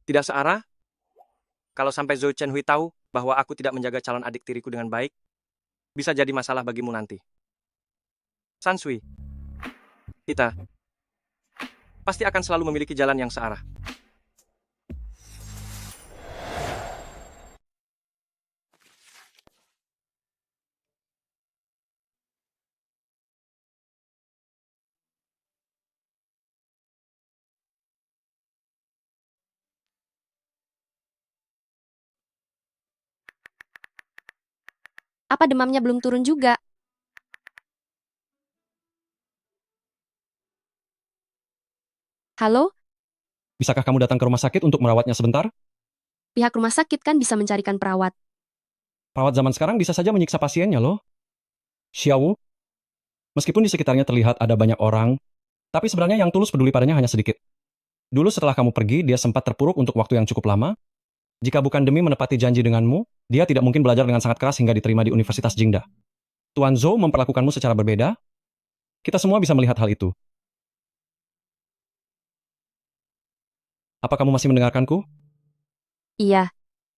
Tidak searah? Kalau sampai Zhou Chenhui tahu bahwa aku tidak menjaga calon adik tiriku dengan baik, bisa jadi masalah bagimu nanti. Sansui, kita pasti akan selalu memiliki jalan yang searah. Apa demamnya belum turun juga? Halo? Bisakah kamu datang ke rumah sakit untuk merawatnya sebentar? Pihak rumah sakit kan bisa mencarikan perawat. Perawat zaman sekarang bisa saja menyiksa pasiennya loh. Xiaowu, meskipun di sekitarnya terlihat ada banyak orang, tapi sebenarnya yang tulus peduli padanya hanya sedikit. Dulu setelah kamu pergi, dia sempat terpuruk untuk waktu yang cukup lama. Jika bukan demi menepati janji denganmu, dia tidak mungkin belajar dengan sangat keras hingga diterima di Universitas Jingda. Tuan Zhou memperlakukanmu secara berbeda. Kita semua bisa melihat hal itu. Apa kamu masih mendengarkanku? Iya.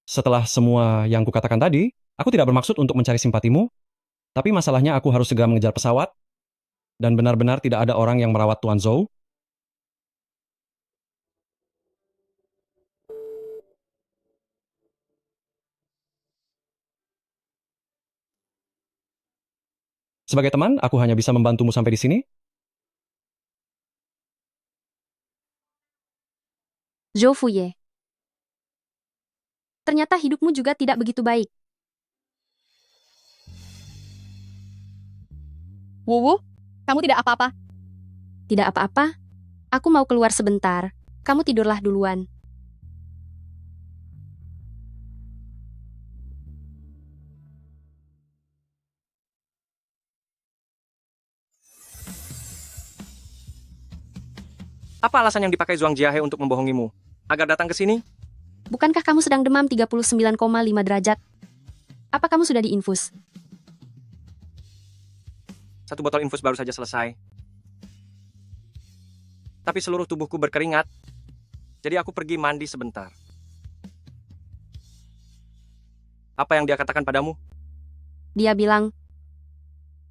Setelah semua yang kukatakan tadi, aku tidak bermaksud untuk mencari simpatimu, tapi masalahnya aku harus segera mengejar pesawat, dan benar-benar tidak ada orang yang merawat Tuan Zhou. Sebagai teman, aku hanya bisa membantumu sampai di sini. Zhou Fuye. Ternyata hidupmu juga tidak begitu baik. Wuwu, kamu tidak apa-apa. Tidak apa-apa. Aku mau keluar sebentar. Kamu tidurlah duluan. Apa alasan yang dipakai Zhuang Jiahe untuk membohongimu? Agar datang ke sini? Bukankah kamu sedang demam 39,5 derajat? Apa kamu sudah diinfus? 1 botol infus baru saja selesai. Tapi seluruh tubuhku berkeringat. Jadi aku pergi mandi sebentar. Apa yang dia katakan padamu? Dia bilang,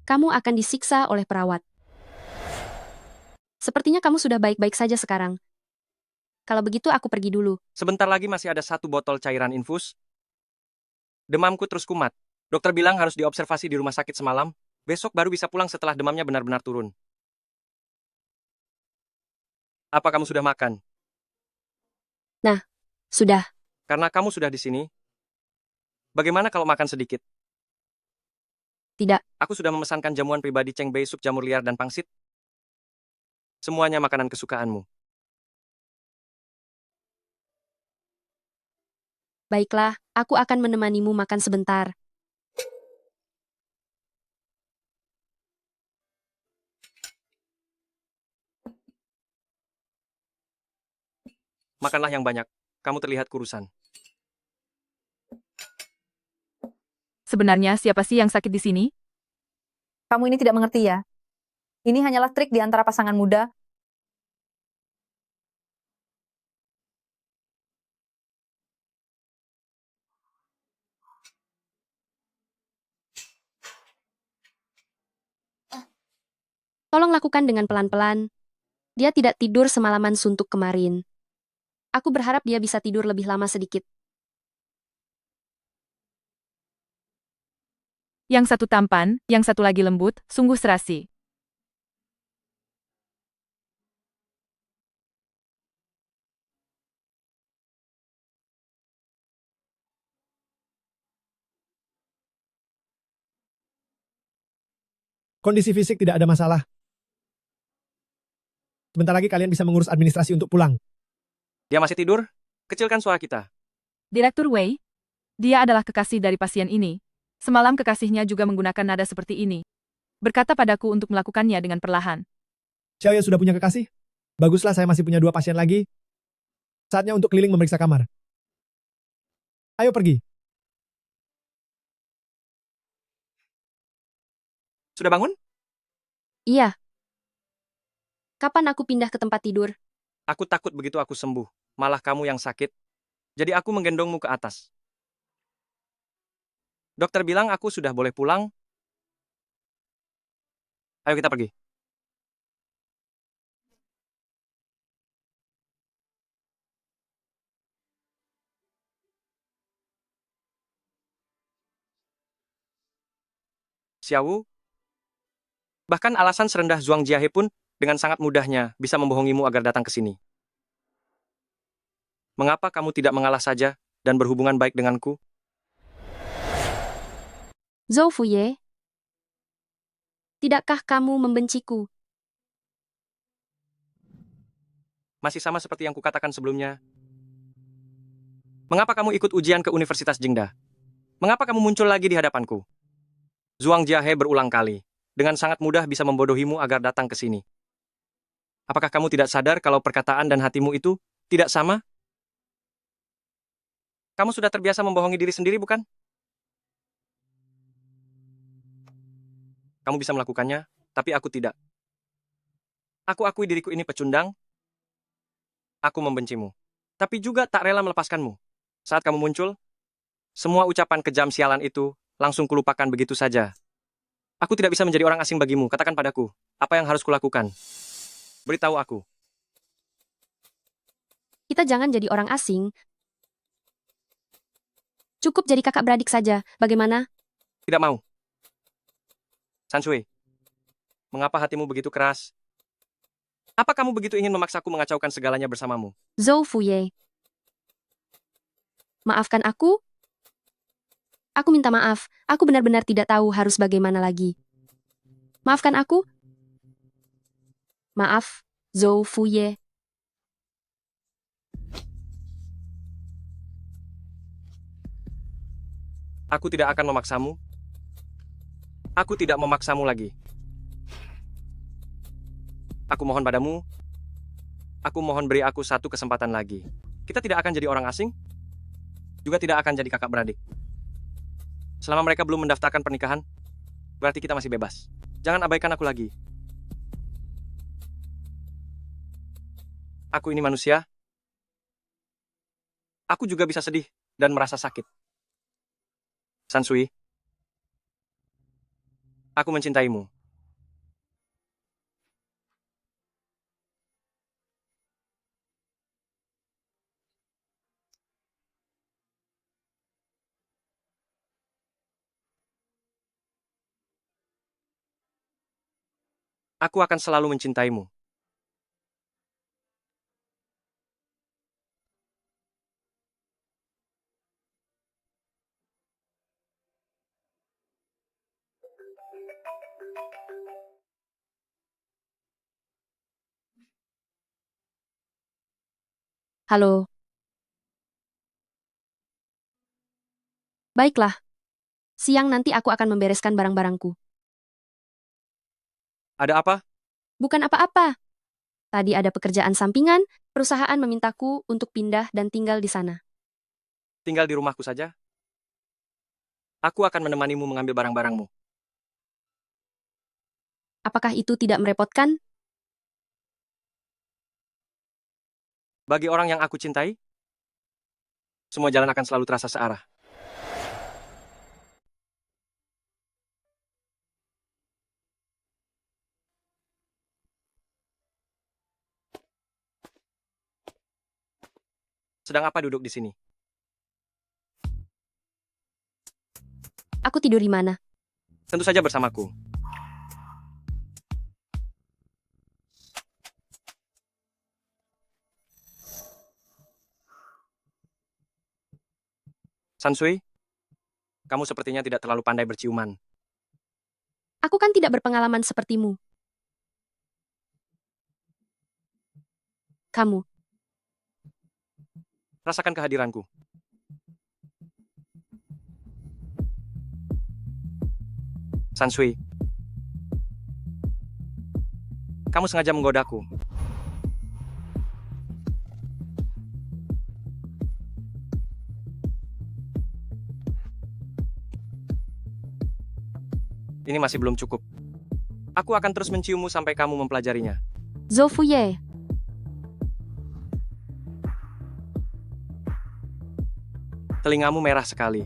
kamu akan disiksa oleh perawat. Sepertinya kamu sudah baik-baik saja sekarang. Kalau begitu aku pergi dulu. Sebentar lagi masih ada 1 botol cairan infus. Demamku terus kumat. Dokter bilang harus diobservasi di rumah sakit semalam. Besok baru bisa pulang setelah demamnya benar-benar turun. Apa kamu sudah makan? Nah, sudah. Karena kamu sudah di sini, bagaimana kalau makan sedikit? Tidak. Aku sudah memesankan jamuan pribadi Cheng Bei, sup jamur liar dan pangsit. Semuanya makanan kesukaanmu. Baiklah, aku akan menemanimu makan sebentar. Makanlah yang banyak. Kamu terlihat kurusan. Sebenarnya siapa sih yang sakit di sini? Kamu ini tidak mengerti ya? Ini hanyalah trik di antara pasangan muda. Tolong lakukan dengan pelan-pelan. Dia tidak tidur semalaman suntuk kemarin. Aku berharap dia bisa tidur lebih lama sedikit. Yang satu tampan, yang satu lagi lembut, sungguh serasi. Kondisi fisik tidak ada masalah. Sebentar lagi kalian bisa mengurus administrasi untuk pulang. Dia masih tidur? Kecilkan suara kita. Direktur Wei, dia adalah kekasih dari pasien ini. Semalam kekasihnya juga menggunakan nada seperti ini. Berkata padaku untuk melakukannya dengan perlahan. Xiaoya sudah punya kekasih? Baguslah, saya masih punya 2 pasien lagi. Saatnya untuk keliling memeriksa kamar. Ayo pergi. Sudah bangun? Iya. Kapan aku pindah ke tempat tidur? Aku takut begitu aku sembuh. Malah kamu yang sakit. Jadi aku menggendongmu ke atas. Dokter bilang aku sudah boleh pulang. Ayo kita pergi. Xiaowu, bahkan alasan serendah Zhuang Jiahe pun dengan sangat mudahnya bisa membohongimu agar datang ke sini. Mengapa kamu tidak mengalah saja dan berhubungan baik denganku? Zhou Fuye, tidakkah kamu membenciku? Masih sama seperti yang kukatakan sebelumnya. Mengapa kamu ikut ujian ke Universitas Jingda? Mengapa kamu muncul lagi di hadapanku? Zhuang Jiahe berulang kali, dengan sangat mudah bisa membodohimu agar datang ke sini. Apakah kamu tidak sadar kalau perkataan dan hatimu itu tidak sama? Kamu sudah terbiasa membohongi diri sendiri, bukan? Kamu bisa melakukannya, tapi aku tidak. Aku akui diriku ini pecundang. Aku membencimu, tapi juga tak rela melepaskanmu. Saat kamu muncul, semua ucapan kejam sialan itu langsung kulupakan begitu saja. Aku tidak bisa menjadi orang asing bagimu. Katakan padaku, apa yang harus kulakukan? Beritahu aku. Kita jangan jadi orang asing. Cukup jadi kakak beradik saja. Bagaimana? Tidak mau. Sanshui, mengapa hatimu begitu keras? Apa kamu begitu ingin memaksaku mengacaukan segalanya bersamamu? Zhou Fuye, maafkan aku. Aku minta maaf. Aku benar-benar tidak tahu harus bagaimana lagi. Maafkan aku. Maaf, Zhou Fuye. Aku tidak akan memaksamu. Aku tidak memaksamu lagi. Aku mohon padamu. Aku mohon beri aku satu kesempatan lagi. Kita tidak akan jadi orang asing. Juga tidak akan jadi kakak beradik. Selama mereka belum mendaftarkan pernikahan, berarti kita masih bebas. Jangan abaikan aku lagi. Aku ini manusia. Aku juga bisa sedih dan merasa sakit. Sanshui, aku mencintaimu. Aku akan selalu mencintaimu. Halo. Baiklah. Siang nanti aku akan membereskan barang-barangku. Ada apa? Bukan apa-apa. Tadi ada pekerjaan sampingan, perusahaan memintaku untuk pindah dan tinggal di sana. Tinggal di rumahku saja. Aku akan menemanimu mengambil barang-barangmu. Apakah itu tidak merepotkan? Bagi orang yang aku cintai, semua jalan akan selalu terasa searah. Sedang apa duduk di sini? Aku tidur di mana? Tentu saja bersamaku. Sansui, kamu sepertinya tidak terlalu pandai berciuman. Aku kan tidak berpengalaman sepertimu. Kamu, Rasakan kehadiranku. Sansui, kamu sengaja menggodaku. Ini masih belum cukup. Aku akan terus menciummu sampai kamu mempelajarinya. Zhou Fuye. Telingamu merah sekali.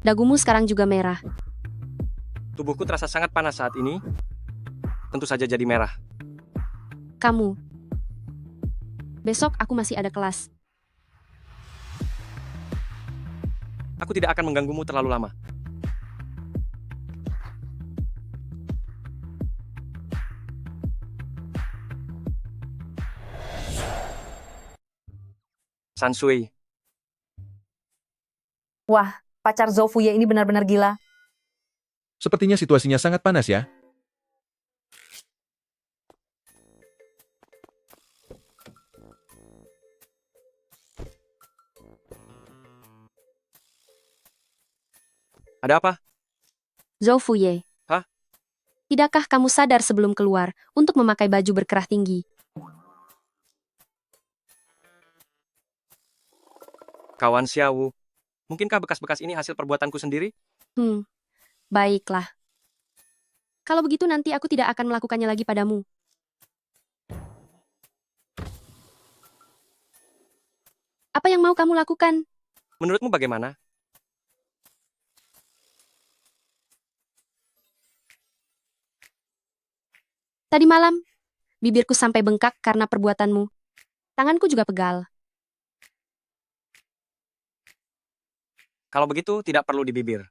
Dagumu sekarang juga merah. Tubuhku terasa sangat panas saat ini. Tentu saja jadi merah. Kamu. Besok aku masih ada kelas. Aku tidak akan mengganggumu terlalu lama. Sansui, Wah, pacar Zhou Fuye ini benar-benar gila. Sepertinya situasinya sangat panas ya. ada apa? Zhou Fuye. Hah? Tidakkah kamu sadar sebelum keluar untuk memakai baju berkerah tinggi? Kawan Xiaowu, mungkinkah bekas-bekas ini hasil perbuatanku sendiri? Baiklah. Kalau begitu nanti aku tidak akan melakukannya lagi padamu. Apa yang mau kamu lakukan? Menurutmu bagaimana? Tadi malam, bibirku sampai bengkak karena perbuatanmu. Tanganku juga pegal. Kalau begitu, tidak perlu di bibir.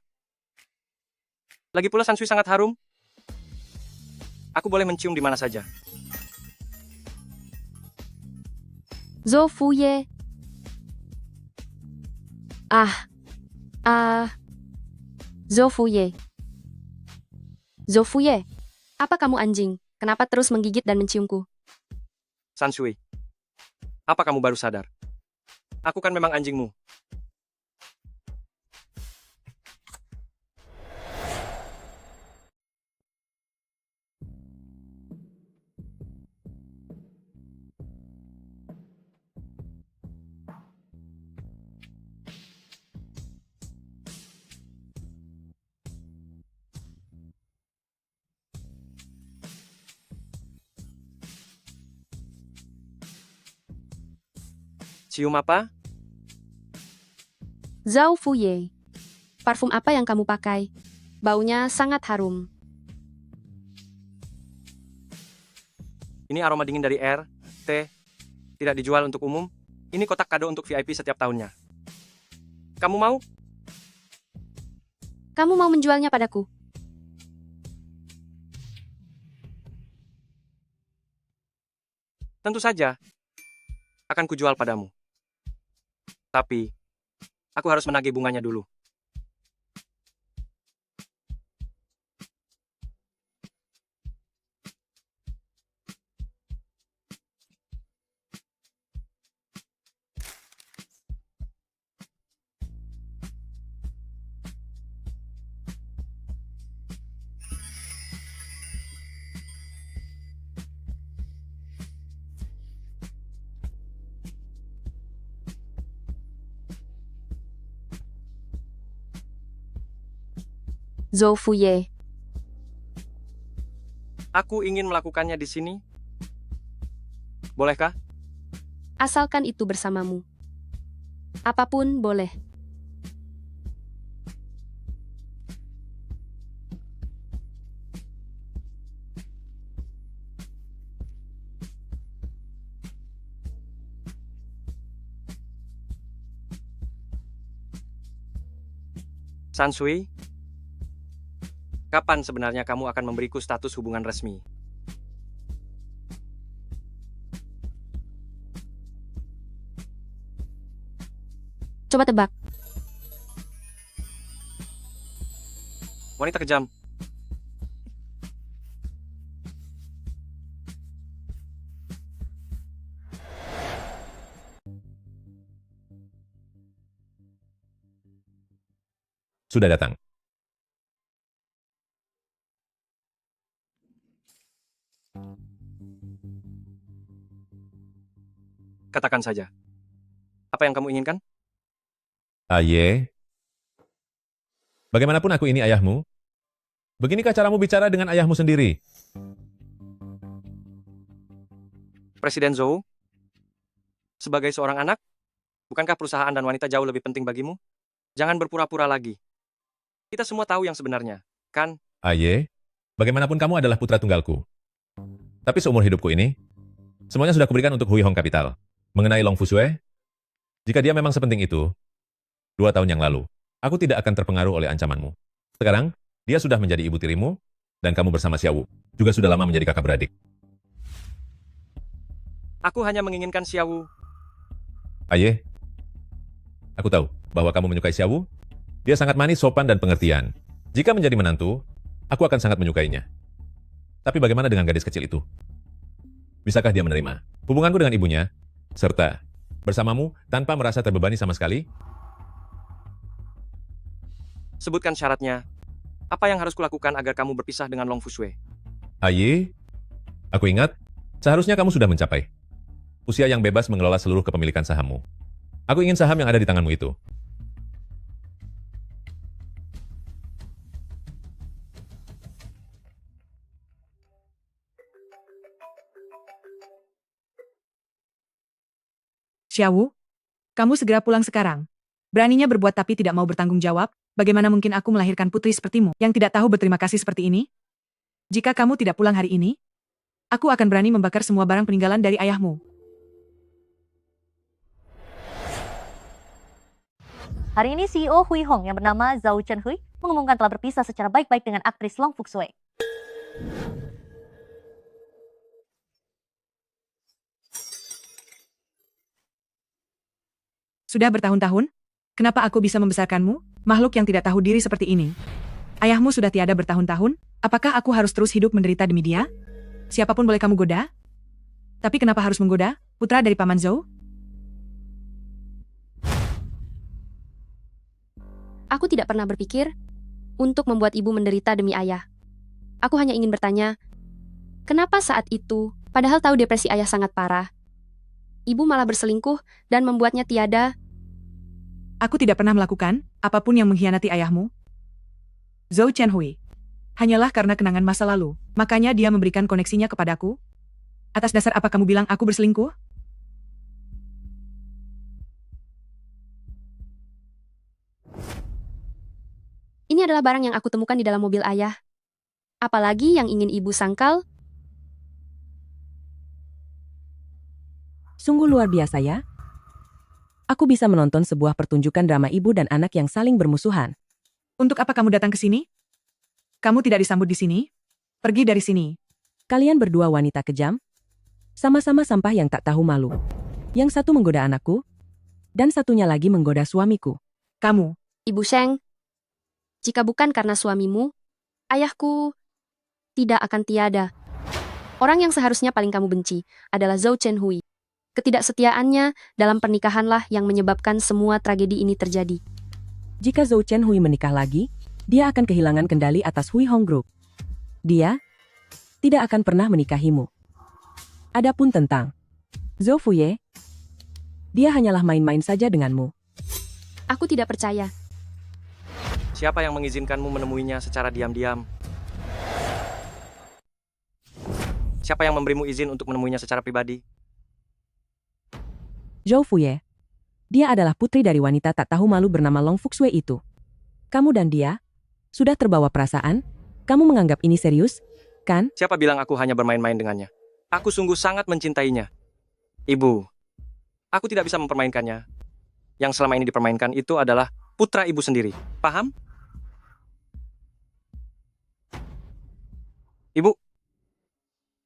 Lagi pula Sansui sangat harum. Aku boleh mencium di mana saja. Zhou Fuye. Zhou Fuye. Zhou Fuye, apa kamu anjing? Kenapa terus menggigit dan menciumku? Sansui, apa kamu baru sadar? Aku kan memang anjingmu. Cium apa? Zhou Fuye. Parfum apa yang kamu pakai? Baunya sangat harum. Ini aroma dingin dari air, teh, tidak dijual untuk umum. Ini kotak kado untuk VIP setiap tahunnya. Kamu mau? Kamu mau menjualnya padaku? Tentu saja. Akan kujual padamu. Tapi, aku harus menagih bunganya dulu. Zhou Fuye. Aku ingin melakukannya di sini. Bolehkah? Asalkan itu bersamamu. Apapun boleh. Sansui, kapan sebenarnya kamu akan memberiku status hubungan resmi? Coba tebak. Wanita kejam. Sudah datang. Katakan saja. Apa yang kamu inginkan? Aye. Bagaimanapun aku ini ayahmu. Beginikah caramu bicara dengan ayahmu sendiri? Presiden Zhou, sebagai seorang anak, bukankah perusahaan dan wanita jauh lebih penting bagimu? Jangan berpura-pura lagi. Kita semua tahu yang sebenarnya, kan? Aye, bagaimanapun kamu adalah putra tunggalku. Tapi seumur hidupku ini, semuanya sudah kuberikan untuk Hui Hong Capital. Mengenai Long Fusue, jika dia memang sepenting itu, 2 tahun yang lalu, aku tidak akan terpengaruh oleh ancamanmu. Sekarang, dia sudah menjadi ibu tirimu, dan kamu bersama Xiaowu juga sudah lama menjadi kakak beradik. Aku hanya menginginkan Xiaowu. Aye, aku tahu bahwa kamu menyukai Xiaowu. Dia sangat manis, sopan, dan pengertian. Jika menjadi menantu, aku akan sangat menyukainya. Tapi bagaimana dengan gadis kecil itu? Bisakah dia menerima hubunganku dengan ibunya, serta bersamamu tanpa merasa terbebani sama sekali? Sebutkan syaratnya. Apa yang harus kulakukan agar kamu berpisah dengan Long Fusue? Aye, aku ingat, seharusnya kamu sudah mencapai usia yang bebas mengelola seluruh kepemilikan sahammu. Aku ingin saham yang ada di tanganmu itu. Xiaowu, kamu segera pulang sekarang. Beraninya berbuat tapi tidak mau bertanggung jawab, bagaimana mungkin aku melahirkan putri sepertimu yang tidak tahu berterima kasih seperti ini? Jika kamu tidak pulang hari ini, aku akan berani membakar semua barang peninggalan dari ayahmu. Hari ini CEO Hui Hong yang bernama Zhou Chenhui mengumumkan telah berpisah secara baik-baik dengan aktris Long Fuxue. Sudah bertahun-tahun? Kenapa aku bisa membesarkanmu, makhluk yang tidak tahu diri seperti ini? Ayahmu sudah tiada bertahun-tahun, apakah aku harus terus hidup menderita demi dia? Siapapun boleh kamu goda? Tapi kenapa harus menggoda, putra dari Paman Zhou? Aku tidak pernah berpikir untuk membuat ibu menderita demi ayah. Aku hanya ingin bertanya, kenapa saat itu, padahal tahu depresi ayah sangat parah, ibu malah berselingkuh dan membuatnya tiada. Aku tidak pernah melakukan apapun yang mengkhianati ayahmu. Zhou Chenhui. Hanyalah karena kenangan masa lalu, makanya dia memberikan koneksinya kepadaku. Atas dasar apa kamu bilang aku berselingkuh? Ini adalah barang yang aku temukan di dalam mobil ayah. Apalagi yang ingin ibu sangkal? Sungguh luar biasa ya. Aku bisa menonton sebuah pertunjukan drama ibu dan anak yang saling bermusuhan. Untuk apa kamu datang ke sini? Kamu tidak disambut di sini? Pergi dari sini. Kalian berdua wanita kejam. Sama-sama sampah yang tak tahu malu. Yang satu menggoda anakku, dan satunya lagi menggoda suamiku. Kamu. Ibu Sheng, jika bukan karena suamimu, ayahku tidak akan tiada. Orang yang seharusnya paling kamu benci adalah Zhou Chenhui. Ketidaksetiaannya dalam pernikahanlah yang menyebabkan semua tragedi ini terjadi. Jika Zhou Chenhui menikah lagi, dia akan kehilangan kendali atas Hui Hong Group. Dia tidak akan pernah menikahimu. Adapun tentang Zhou Fuye, dia hanyalah main-main saja denganmu. Aku tidak percaya. Siapa yang mengizinkanmu menemuinya secara diam-diam? Siapa yang memberimu izin untuk menemuinya secara pribadi? Zhou Fuye. Dia adalah putri dari wanita tak tahu malu bernama Long Fuxue itu. Kamu dan dia sudah terbawa perasaan? Kamu menganggap ini serius, kan? Siapa bilang aku hanya bermain-main dengannya? Aku sungguh sangat mencintainya. Ibu, aku tidak bisa mempermainkannya. Yang selama ini dipermainkan itu adalah putra ibu sendiri. Paham? Ibu,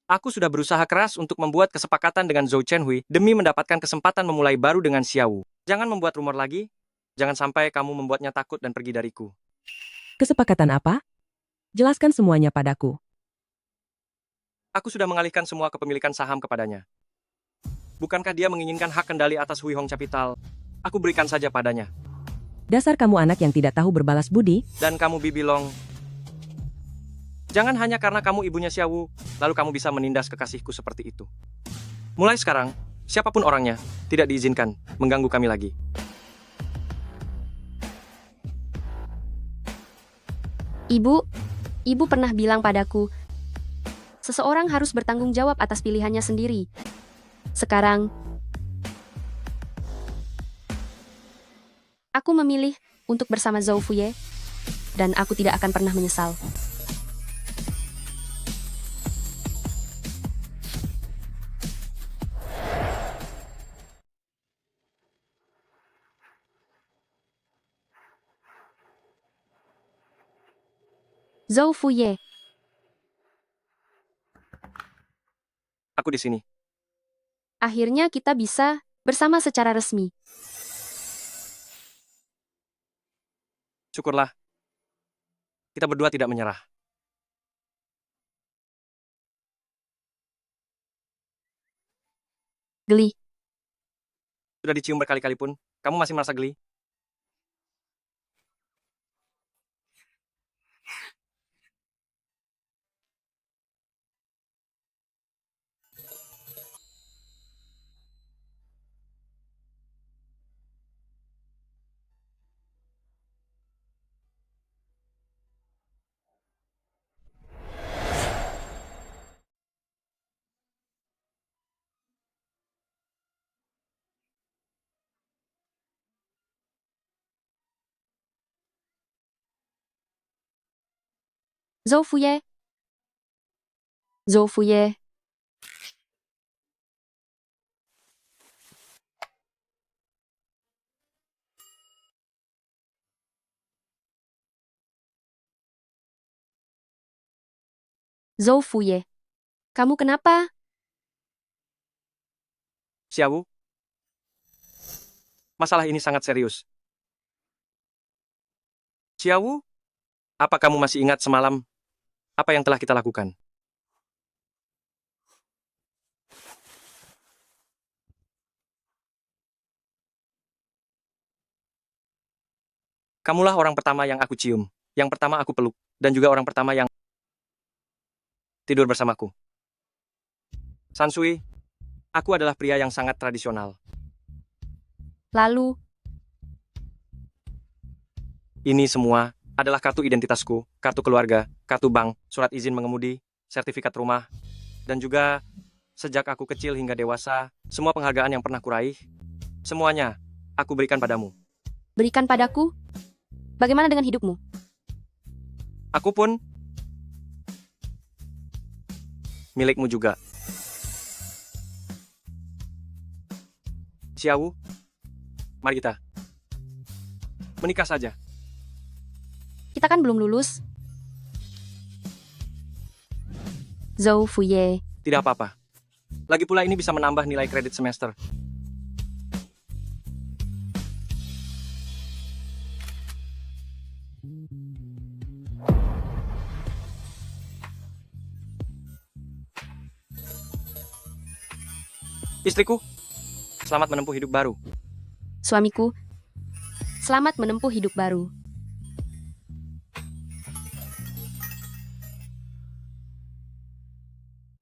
aku sudah berusaha keras untuk membuat kesepakatan dengan Zhou Chenhui demi mendapatkan kesempatan memulai baru dengan Xiaowu. Jangan membuat rumor lagi. Jangan sampai kamu membuatnya takut dan pergi dariku. Kesepakatan apa? Jelaskan semuanya padaku. Aku sudah mengalihkan semua kepemilikan saham kepadanya. Bukankah dia menginginkan hak kendali atas Hui Hong Capital? Aku berikan saja padanya. Dasar kamu anak yang tidak tahu berbalas budi. Dan kamu Bibi Long. Jangan hanya karena kamu ibunya Xiaowu, lalu kamu bisa menindas kekasihku seperti itu. Mulai sekarang, siapapun orangnya, tidak diizinkan mengganggu kami lagi. Ibu pernah bilang padaku, seseorang harus bertanggung jawab atas pilihannya sendiri. Sekarang, aku memilih untuk bersama Zhou Fuye, dan aku tidak akan pernah menyesal. Zhou Fuye, Aku di sini. akhirnya kita bisa bersama secara resmi. Syukurlah. Kita berdua tidak menyerah. Geli. Sudah dicium berkali-kali pun, kamu masih merasa geli? Zhou Fuye. Zhou Fuye. Zhou Fuye. Kamu kenapa? Xiaowu, masalah ini sangat serius. Xiaowu, apa kamu masih ingat semalam apa yang telah kita lakukan? Kamulah orang pertama yang aku cium, yang pertama aku peluk, dan juga orang pertama yang tidur bersamaku. Sansui, aku adalah pria yang sangat tradisional. Lalu, Ini semua adalah kartu identitasku, kartu keluarga, kartu bank, surat izin mengemudi, sertifikat rumah, dan juga sejak aku kecil hingga dewasa, semua penghargaan yang pernah kuraih, semuanya aku berikan padamu. berikan padaku. Bagaimana dengan hidupmu? Aku pun milikmu juga. Xiaowu, mari kita menikah saja. Kita kan belum lulus. Zhou Fuye. Tidak apa-apa. Lagi pula ini bisa menambah nilai kredit semester. Istriku, selamat menempuh hidup baru. Suamiku, selamat menempuh hidup baru.